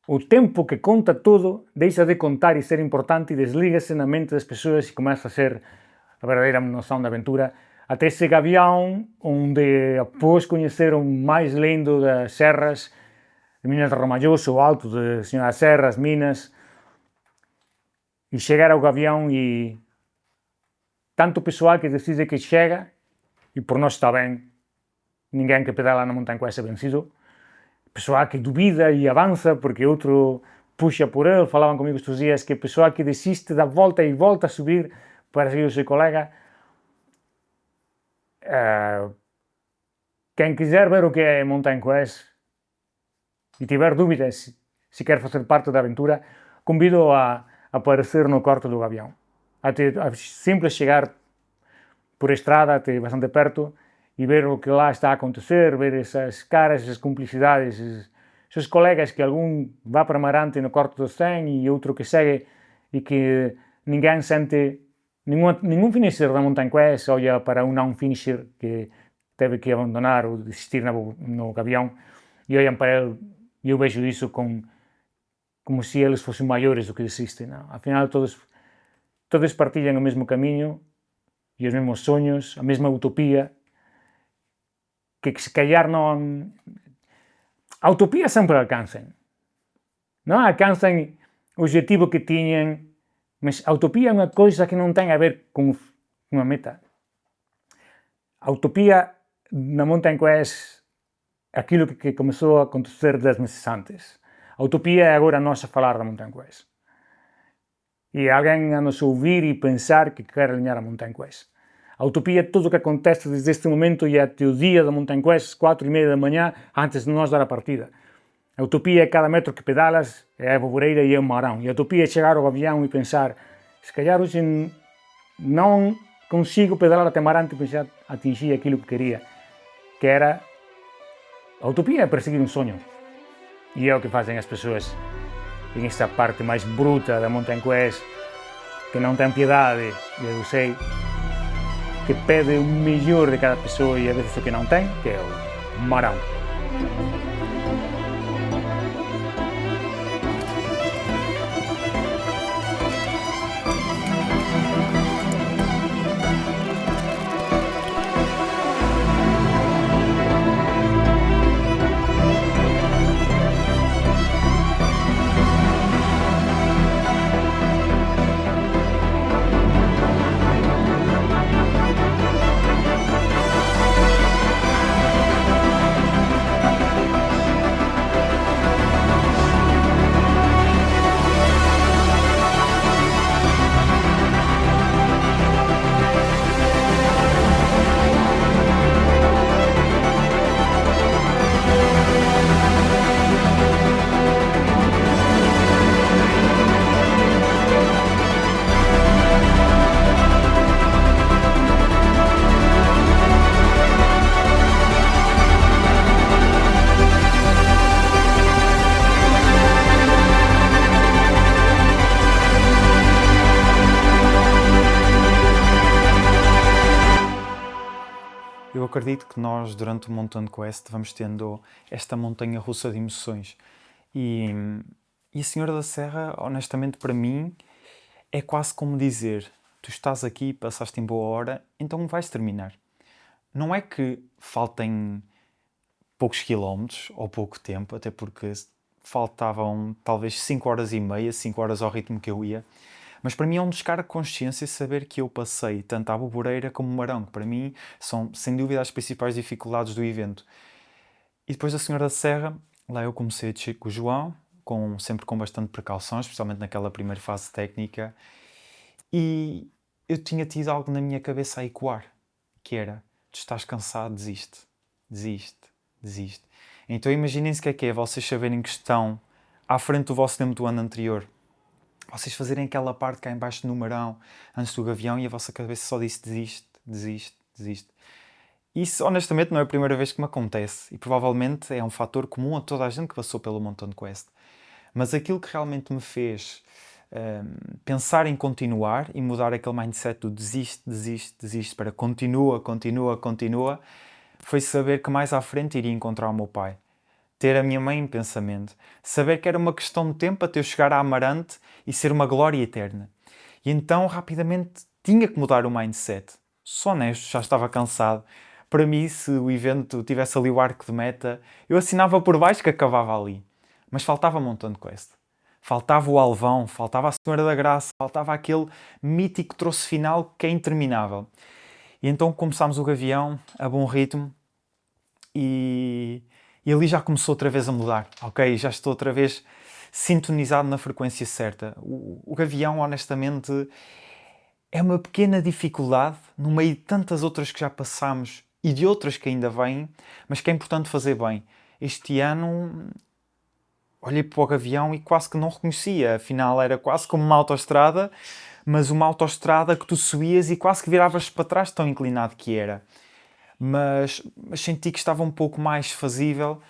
o tempo que conta tudo deixa de contar e ser importante e desliga-se na mente das pessoas e começa a ser a verdadeira noção da aventura. Até esse gavião, onde após conhecer o mais lindo das serras, de Minas de Ramalhoso, o alto de Senhora das Serras, Minas, e chegar ao gavião e tanto pessoal que decide que chega, e por nós está bem, ninguém que pedala na Mountain Quest é vencido, pessoal que duvida e avança porque outro puxa por ele. Falavam comigo estes dias que pessoal que desiste da volta e volta a subir para seguir o seu colega. Quem quiser ver o que é Mountain Quest e tiver dúvidas se quer fazer parte da aventura, convido a aparecer no Corte do Gavião. A simples chegar por estrada até bastante perto e ver o que lá está a acontecer, ver essas caras, essas cumplicidades, esses colegas que algum vai para Marante no Corte do 100 e outro que segue e que ninguém sente, nenhum finisher da Mountain Quest olha para um não-finisher que teve que abandonar ou desistir no Gavião e olham para ele, e eu vejo isso como se eles fossem maiores do que desistem. Não? Afinal, todos partilham o mesmo caminho e os mesmos sonhos, a mesma utopia, que se calhar não... A utopia sempre alcançam. Não alcançam o objetivo que tinham, mas a utopia é uma coisa que não tem a ver com uma meta. A utopia na Mountain Quest é aquilo que começou a acontecer 10 meses antes. A utopia é agora nós a falar da Mountain Quest. E alguém a nos ouvir e pensar que quer alinhar a Mountain Quest. A utopia é tudo o que acontece desde este momento e até o dia da Mountain Quest, 4:30 da manhã, antes de nós dar a partida. A utopia é cada metro que pedalas, é a Boboreira e é o Marão. E a utopia é chegar ao Gavião e pensar, se calhar hoje não consigo pedalar até Marante e pensar, atingir aquilo que queria. Que era... A utopia é perseguir um sonho. E é o que fazem as pessoas em esta parte mais bruta da Mountain Quest, que não tem piedade, eu sei. que pede o melhor de cada pessoa e a vezes o que não tem, que é o Marão. Eu acredito que nós, durante o Mountain Quest, vamos tendo esta montanha russa de emoções. E a Senhora da Serra, honestamente, para mim, é quase como dizer: tu estás aqui, passaste em boa hora, então vais terminar. Não é que faltem poucos quilómetros ou pouco tempo, até porque faltavam talvez 5 horas e meia, 5 horas ao ritmo que eu ia. Mas para mim é um descargo de consciência saber que eu passei tanto a Boboreira como o Marão, que para mim são, sem dúvida, as principais dificuldades do evento. E depois da Senhora da Serra, lá eu comecei a descer com o João, sempre com bastante precaução, especialmente naquela primeira fase técnica. E eu tinha tido algo na minha cabeça a ecoar, que era: tu estás cansado, desiste, desiste, desiste. Então imaginem-se o que é vocês saberem que estão à frente do vosso tempo do ano anterior. Vocês fazerem aquela parte cá em baixo no Marão, antes do Gavião, e a vossa cabeça só disse desiste, desiste, desiste. Isso, honestamente, não é a primeira vez que me acontece, e provavelmente é um fator comum a toda a gente que passou pelo Mountain Quest. Mas aquilo que realmente me fez pensar em continuar e mudar aquele mindset do desiste, desiste, desiste para continua, continua, continua, foi saber que mais à frente iria encontrar o meu pai. Ter a minha mãe em pensamento. Saber que era uma questão de tempo até eu chegar a Amarante e ser uma glória eterna. E então, rapidamente, tinha que mudar o mindset. Sou honesto, já estava cansado. Para mim, se o evento tivesse ali o arco de meta, eu assinava por baixo que acabava ali. Mas faltava Mountain Quest. Faltava o Alvão, faltava a Senhora da Graça, faltava aquele mítico troço final que é interminável. E então começámos o Gavião a bom ritmo e ali já começou outra vez a mudar, ok? Já estou outra vez sintonizado na frequência certa. O Gavião, honestamente, é uma pequena dificuldade no meio de tantas outras que já passámos e de outras que ainda vêm, mas que é importante fazer bem. Este ano olhei para o Gavião e quase que não reconhecia, afinal era quase como uma autoestrada, mas uma autoestrada que tu subias e quase que viravas para trás, tão inclinado que era. Mas senti que estava um pouco mais fazível.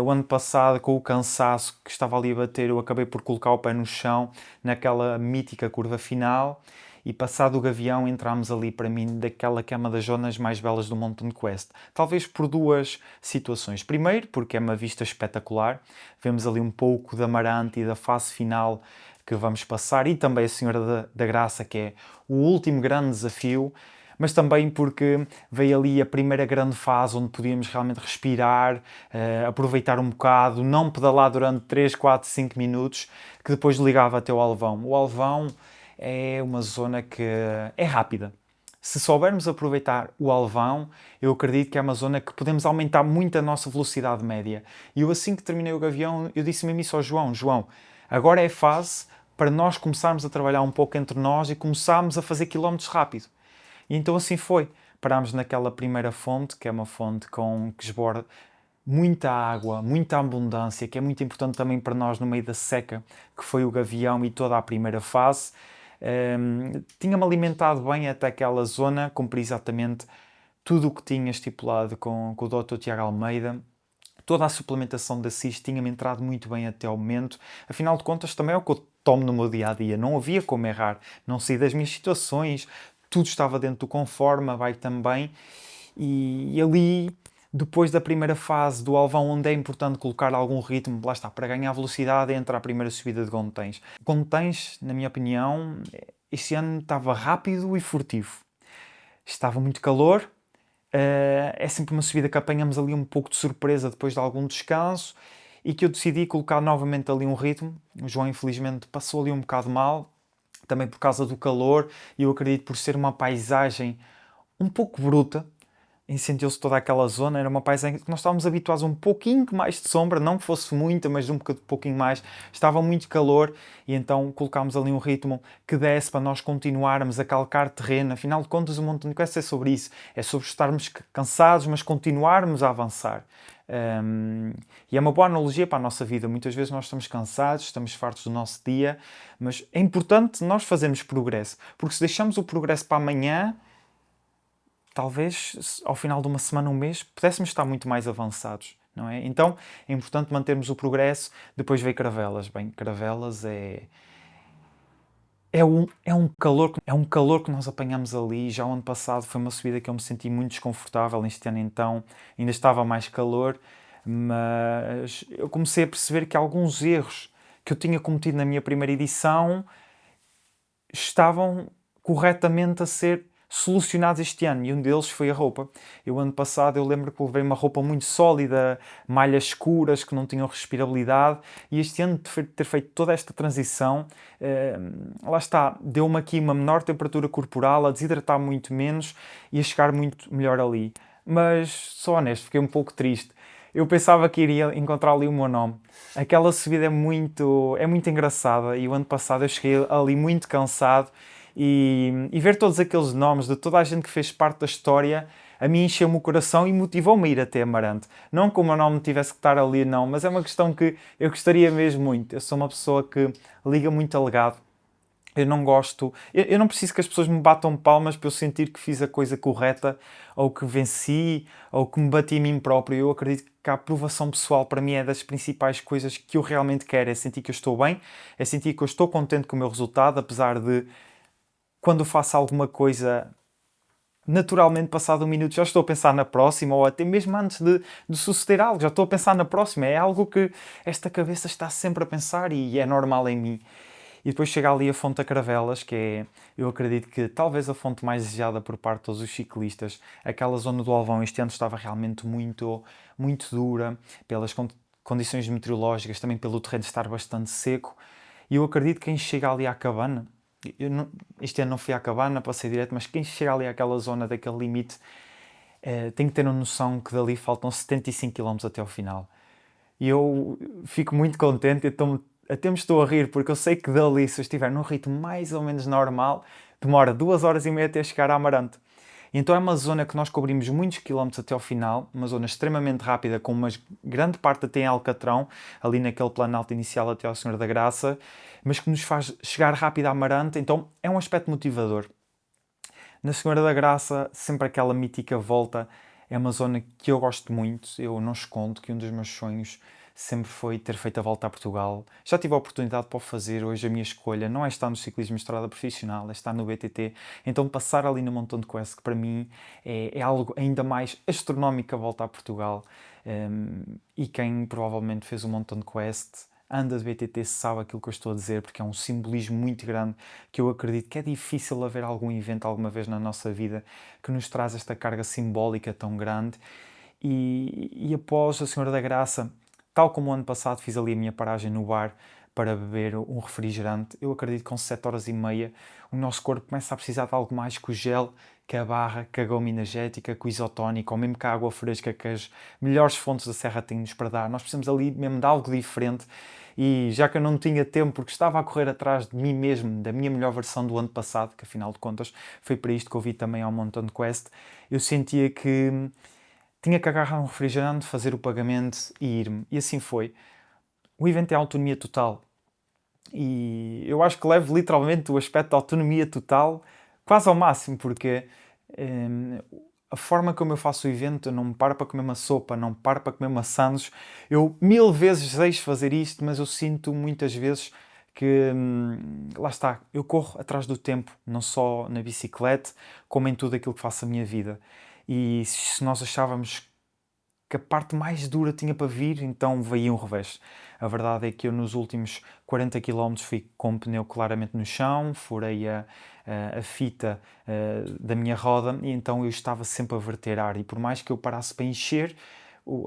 O ano passado, com o cansaço que estava ali a bater, eu acabei por colocar o pé no chão naquela mítica curva final e, passado o Gavião, entramos ali, para mim, daquela que é uma das zonas mais belas do Mountain Quest. Talvez por duas situações. Primeiro, porque é uma vista espetacular. Vemos ali um pouco da Amarante e da fase final que vamos passar, e também a Senhora da Graça, que é o último grande desafio, mas também porque veio ali a primeira grande fase onde podíamos realmente respirar, aproveitar um bocado, não pedalar durante 3, 4, 5 minutos, que depois ligava até o Alvão. O Alvão é uma zona que é rápida. Se soubermos aproveitar o Alvão, eu acredito que é uma zona que podemos aumentar muito a nossa velocidade média. E eu, assim que terminei o Gavião, eu disse mesmo isso ao João: João, agora é a fase para nós começarmos a trabalhar um pouco entre nós e começarmos a fazer quilómetros rápido. E então assim foi. Parámos naquela primeira fonte, que é uma fonte que esborda muita água, muita abundância, que é muito importante também para nós no meio da seca, que foi o Gavião e toda a primeira fase. Tinha-me alimentado bem até aquela zona, cumpri exatamente tudo o que tinha estipulado com o Dr. Tiago Almeida. Toda a suplementação da CIS tinha-me entrado muito bem até ao momento. Afinal de contas, também é o que eu tomo no meu dia-a-dia. Não havia como errar. Não saí das minhas situações. tudo estava dentro do conforme, a bike também, e ali, depois da primeira fase do Alvão, onde é importante colocar algum ritmo, lá está, para ganhar velocidade, entra a primeira subida de Gondetens. Gondetens, na minha opinião, este ano estava rápido e furtivo. Estava muito calor, é sempre uma subida que apanhamos ali um pouco de surpresa depois de algum descanso e que eu decidi colocar novamente ali um ritmo. O João, infelizmente, passou ali um bocado mal, também por causa do calor, e eu acredito por ser uma paisagem um pouco bruta, incendiou-se toda aquela zona, era uma paisagem que nós estávamos habituados a um pouquinho mais de sombra, não que fosse muita, mas um pouquinho mais, estava muito calor e então colocámos ali um ritmo que desse para nós continuarmos a calcar terreno. Afinal de contas, o Mountain Quest é sobre isso, é sobre estarmos cansados, mas continuarmos a avançar. E é uma boa analogia para a nossa vida. Muitas vezes nós estamos cansados, estamos fartos do nosso dia, mas é importante nós fazermos progresso, porque se deixamos o progresso para amanhã, talvez ao final de uma semana, um mês, pudéssemos estar muito mais avançados, não é? Então é importante mantermos o progresso. Depois veio Caravelas. Bem, Caravelas é um calor que nós apanhamos ali. Já o ano passado foi uma subida que eu me senti muito desconfortável. Este ano então ainda estava mais calor, mas eu comecei a perceber que alguns erros que eu tinha cometido na minha primeira edição estavam corretamente a ser solucionados este ano, e um deles foi a roupa. Ano passado eu lembro que levei uma roupa muito sólida, malhas escuras que não tinham respirabilidade, e este ano ter feito toda esta transição, lá está, deu-me aqui uma menor temperatura corporal, a desidratar muito menos e a chegar muito melhor ali. Mas, sou honesto, fiquei um pouco triste. Eu pensava que iria encontrar ali o meu nome. Aquela subida é muito engraçada, e o ano passado eu cheguei ali muito cansado, e ver todos aqueles nomes de toda a gente que fez parte da história, a mim encheu-me o coração e motivou-me a ir até Amarante. Não que o meu nome tivesse que estar ali, não, mas é uma questão que eu gostaria mesmo muito. Eu sou uma pessoa que liga muito a legado. Eu não gosto, eu não preciso que as pessoas me batam palmas para eu sentir que fiz a coisa correta, ou que venci, ou que me bati a mim próprio. Eu acredito que a aprovação pessoal para mim é das principais coisas que eu realmente quero. É sentir que eu estou bem, é sentir que eu estou contente com o meu resultado, apesar de, quando eu faço alguma coisa, naturalmente, passado um minuto, já estou a pensar na próxima, ou até mesmo antes de suceder algo, já estou a pensar na próxima. É algo que esta cabeça está sempre a pensar e é normal em mim. E depois chega ali a Fonte da Caravelas, que é, eu acredito que talvez a fonte mais desejada por parte de todos os ciclistas. Aquela zona do Alvão este ano estava realmente muito, muito dura, pelas condições meteorológicas, também pelo terreno estar bastante seco. E eu acredito que quem chega ali à cabana, este ano não fui à cabana, passei direto, mas quem chega ali àquela zona daquele limite tem que ter a noção que dali faltam 75 km até ao final. E eu fico muito contente, até me estou a rir, porque eu sei que dali, se eu estiver num ritmo mais ou menos normal, demora 2 horas e meia até chegar a Amarante. Então é uma zona que nós cobrimos muitos quilómetros até ao final, uma zona extremamente rápida, com uma grande parte até em Alcatrão, ali naquele planalto inicial até ao Senhor da Graça, mas que nos faz chegar rápido a Amarante, então é um aspecto motivador. Na Senhora da Graça, sempre aquela mítica volta, é uma zona que eu gosto muito. Eu não escondo que um dos meus sonhos sempre foi ter feito a volta a Portugal. Já tive a oportunidade para o fazer. Hoje a minha escolha não é estar no ciclismo de estrada profissional, é estar no BTT. Então passar ali no Mountain Quest, que para mim é algo ainda mais astronómico, a volta a Portugal. E quem provavelmente fez o Mountain Quest, anda de BTT, sabe aquilo que eu estou a dizer, porque é um simbolismo muito grande, que eu acredito que é difícil haver algum evento alguma vez na nossa vida que nos traz esta carga simbólica tão grande. E após a Senhora da Graça, tal como o ano passado fiz ali a minha paragem no bar para beber um refrigerante, eu acredito que com 7 horas e meia o nosso corpo começa a precisar de algo mais que o gel, que a barra, que a goma energética, que o isotónico, ou mesmo que a água fresca que as melhores fontes da serra têm-nos para dar. Nós precisamos ali mesmo de algo diferente. E já que eu não tinha tempo, porque estava a correr atrás de mim mesmo, da minha melhor versão do ano passado, que afinal de contas foi para isto que eu vi também ao Mountain Quest, eu sentia que tinha que agarrar um refrigerante, fazer o pagamento e ir-me. E assim foi. O evento é autonomia total. E eu acho que levo literalmente o aspecto de autonomia total quase ao máximo, porque a forma como eu faço o evento, eu não me paro para comer uma sopa, não me paro para comer maçãs. Eu 1000 vezes deixo fazer isto, mas eu sinto muitas vezes que, lá está, eu corro atrás do tempo, não só na bicicleta, como em tudo aquilo que faço a minha vida. E se nós achávamos que a parte mais dura tinha para vir, então veio um revés. A verdade é que eu nos últimos 40 km fui com o pneu claramente no chão, furei a fita da minha roda e então eu estava sempre a verter ar e por mais que eu parasse para encher,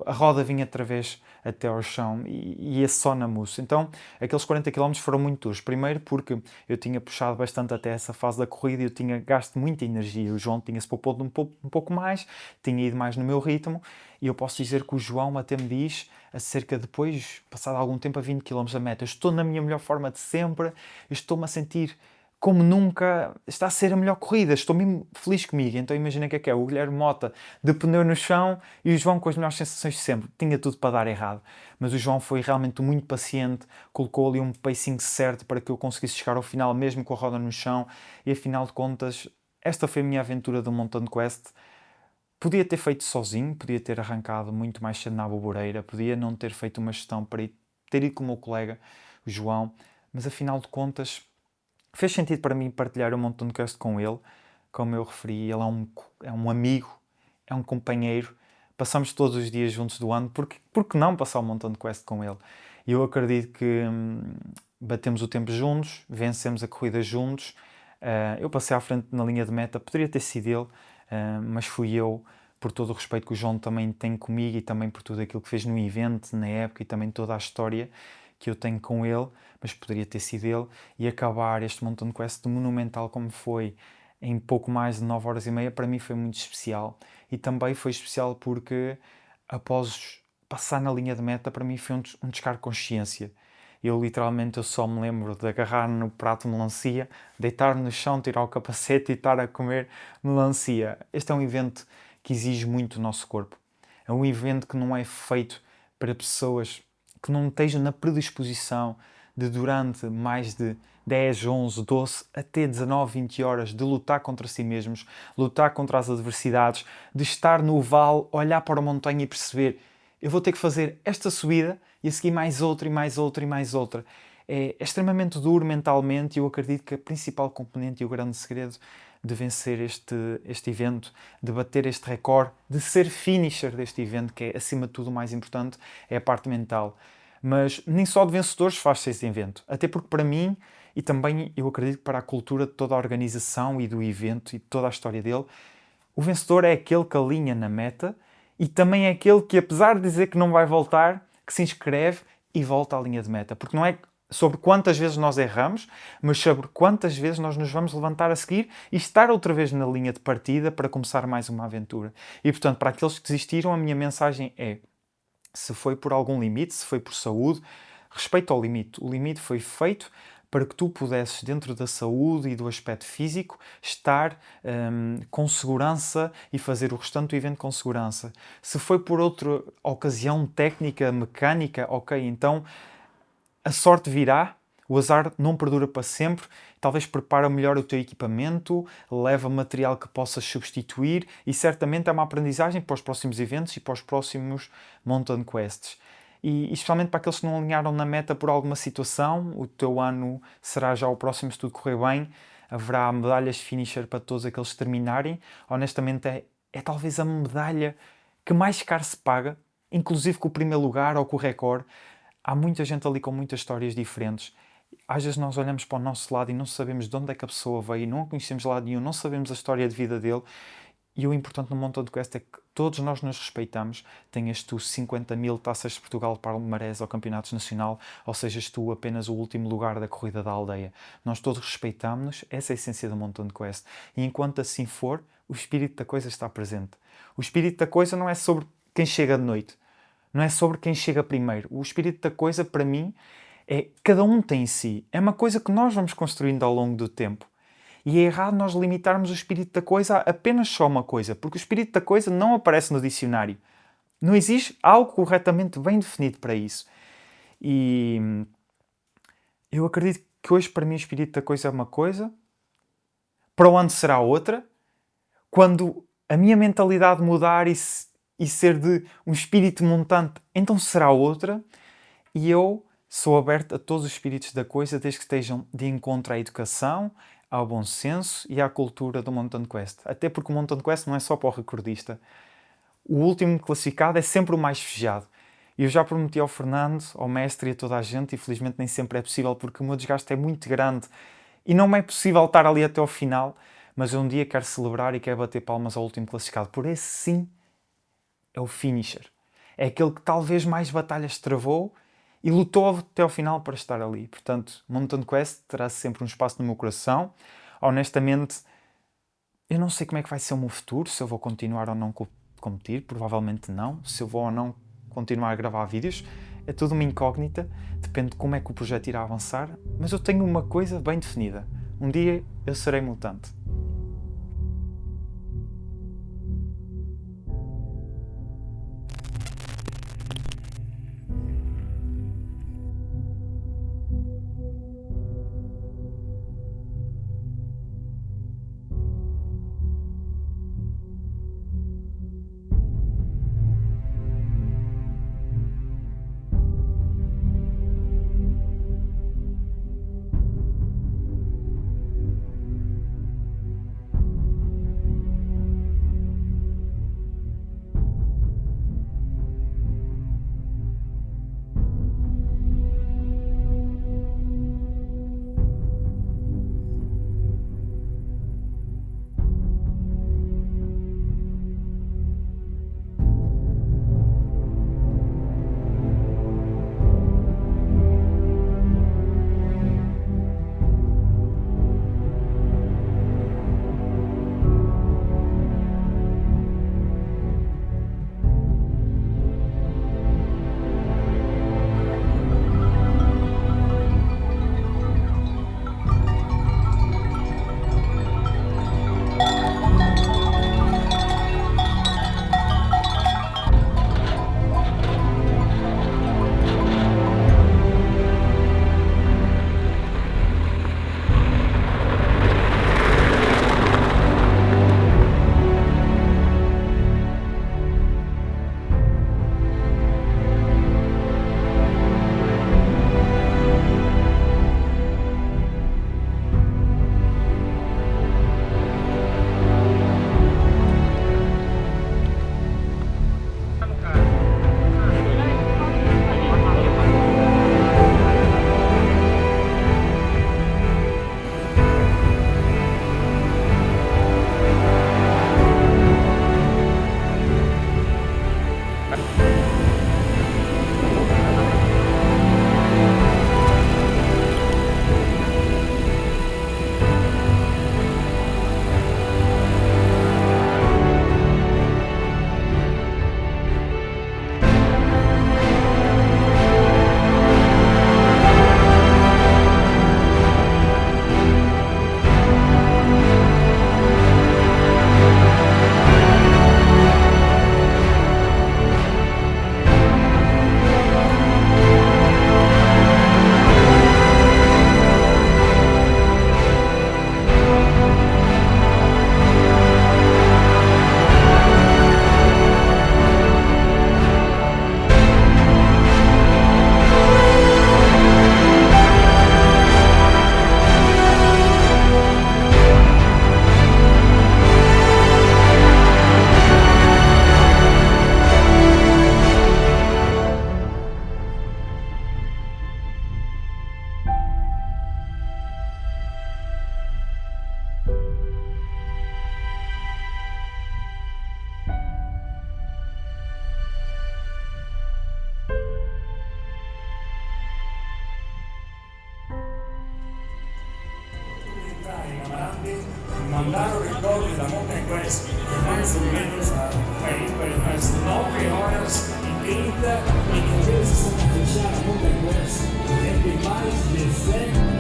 a roda vinha outra vez até ao chão e ia só na mousse. Então, aqueles 40 km foram muito duros. Primeiro porque eu tinha puxado bastante até essa fase da corrida e eu tinha gasto muita energia. O João tinha-se poupado um pouco mais, tinha ido mais no meu ritmo e eu posso dizer que o João até me diz, a cerca depois, passado algum tempo, a 20 km da meta, eu estou na minha melhor forma de sempre, estou-me a sentir como nunca, está a ser a melhor corrida, estou mesmo feliz comigo. Então imagina o que é o Guilherme Mota de pneu no chão e o João com as melhores sensações de sempre. Tinha tudo para dar errado, mas o João foi realmente muito paciente, colocou ali um pacing certo para que eu conseguisse chegar ao final mesmo com a roda no chão e afinal de contas, esta foi a minha aventura do Mountain Quest. Podia ter feito sozinho, podia ter arrancado muito mais cedo na Boboreira, podia não ter feito uma gestão para ter ido com o meu colega, o João, mas afinal de contas fez sentido para mim partilhar o Mountain Quest com ele. Como eu referi, ele é um amigo, é um companheiro. Passamos todos os dias juntos do ano. Por que não passar o Mountain Quest com ele? E eu acredito que batemos o tempo juntos, vencemos a corrida juntos. Eu passei à frente na linha de meta, poderia ter sido ele, mas fui eu, por todo o respeito que o João também tem comigo e também por tudo aquilo que fez no evento, na época e também toda a história que eu tenho com ele, mas poderia ter sido ele, e acabar este Mountain Quest monumental como foi, em pouco mais de 9 horas e meia, para mim foi muito especial. E também foi especial porque, após passar na linha de meta, para mim foi um descargo de consciência. Eu só me lembro de agarrar no prato de melancia, deitar-me no chão, tirar o capacete e estar a comer melancia. Este é um evento que exige muito do nosso corpo. É um evento que não é feito para pessoas que não estejam na predisposição de durante mais de 10, 11, 12, até 19, 20 horas de lutar contra si mesmos, lutar contra as adversidades, de estar no vale, olhar para a montanha e perceber eu vou ter que fazer esta subida e a seguir mais outra e mais outra e mais outra. É extremamente duro mentalmente e eu acredito que a principal componente e o grande segredo de vencer este evento, de bater este recorde, de ser finisher deste evento, que é acima de tudo o mais importante, é a parte mental. Mas nem só de vencedores faz-se este evento. Até porque para mim, e também eu acredito que para a cultura de toda a organização e do evento e de toda a história dele, o vencedor é aquele que alinha na meta e também é aquele que, apesar de dizer que não vai voltar, que se inscreve e volta à linha de meta. Porque não é sobre quantas vezes nós erramos, mas sobre quantas vezes nós nos vamos levantar a seguir e estar outra vez na linha de partida para começar mais uma aventura. E, portanto, para aqueles que desistiram, a minha mensagem é: se foi por algum limite, se foi por saúde, respeita ao limite. O limite foi feito para que tu pudesses, dentro da saúde e do aspecto físico, estar com segurança e fazer o restante do evento com segurança. Se foi por outra ocasião técnica, mecânica, ok, então a sorte virá, o azar não perdura para sempre, talvez prepara melhor o teu equipamento, leva material que possas substituir e certamente é uma aprendizagem para os próximos eventos e para os próximos Mountain Quests. E especialmente para aqueles que não alinharam na meta por alguma situação, o teu ano será já o próximo se tudo correr bem, haverá medalhas finisher para todos aqueles que terminarem. Honestamente é talvez a medalha que mais caro se paga, inclusive com o primeiro lugar ou com o recorde. Há muita gente ali com muitas histórias diferentes. Às vezes nós olhamos para o nosso lado e não sabemos de onde é que a pessoa veio, não a conhecemos de lado nenhum, não sabemos a história de vida dele. E o importante no Mountain Quest é que todos nós nos respeitamos. Tenhas tu 50.000 taças de Portugal para Palmarés ou Campeonatos Nacional, ou sejas tu apenas o último lugar da corrida da aldeia. Nós todos respeitamos-nos, essa é a essência do Mountain Quest. E enquanto assim for, o espírito da coisa está presente. O espírito da coisa não é sobre quem chega de noite, não é sobre quem chega primeiro. O espírito da coisa, para mim, é cada um tem em si. É uma coisa que nós vamos construindo ao longo do tempo. E é errado nós limitarmos o espírito da coisa a apenas só uma coisa, porque o espírito da coisa não aparece no dicionário. Não existe algo corretamente bem definido para isso. E eu acredito que hoje para mim o espírito da coisa é uma coisa, para o ano será outra. Quando a minha mentalidade mudar e ser de um espírito montante, então será outra. E eu sou aberto a todos os espíritos da coisa, desde que estejam de encontro à educação, ao bom senso e à cultura do Mountain Quest. Até porque o Mountain Quest não é só para o recordista. O último classificado é sempre o mais festejado. E eu já prometi ao Fernando, ao mestre e a toda a gente, e felizmente nem sempre é possível porque o meu desgaste é muito grande e não me é possível estar ali até ao final, mas eu um dia quero celebrar e quero bater palmas ao último classificado. Por esse sim é o finisher. É aquele que talvez mais batalhas travou e lutou até ao final para estar ali. Portanto, Mountain Quest terá sempre um espaço no meu coração. Honestamente, eu não sei como é que vai ser o meu futuro, se eu vou continuar ou não competir, provavelmente não. Se eu vou ou não continuar a gravar vídeos, é tudo uma incógnita, depende de como é que o projeto irá avançar, mas eu tenho uma coisa bem definida. Um dia eu serei mutante. mandaron ricordi da Mountain Quest mais ou menos às 9 horas e 30 minutos. Eles estão a fechar a Mountain Quest. Tem mais de 100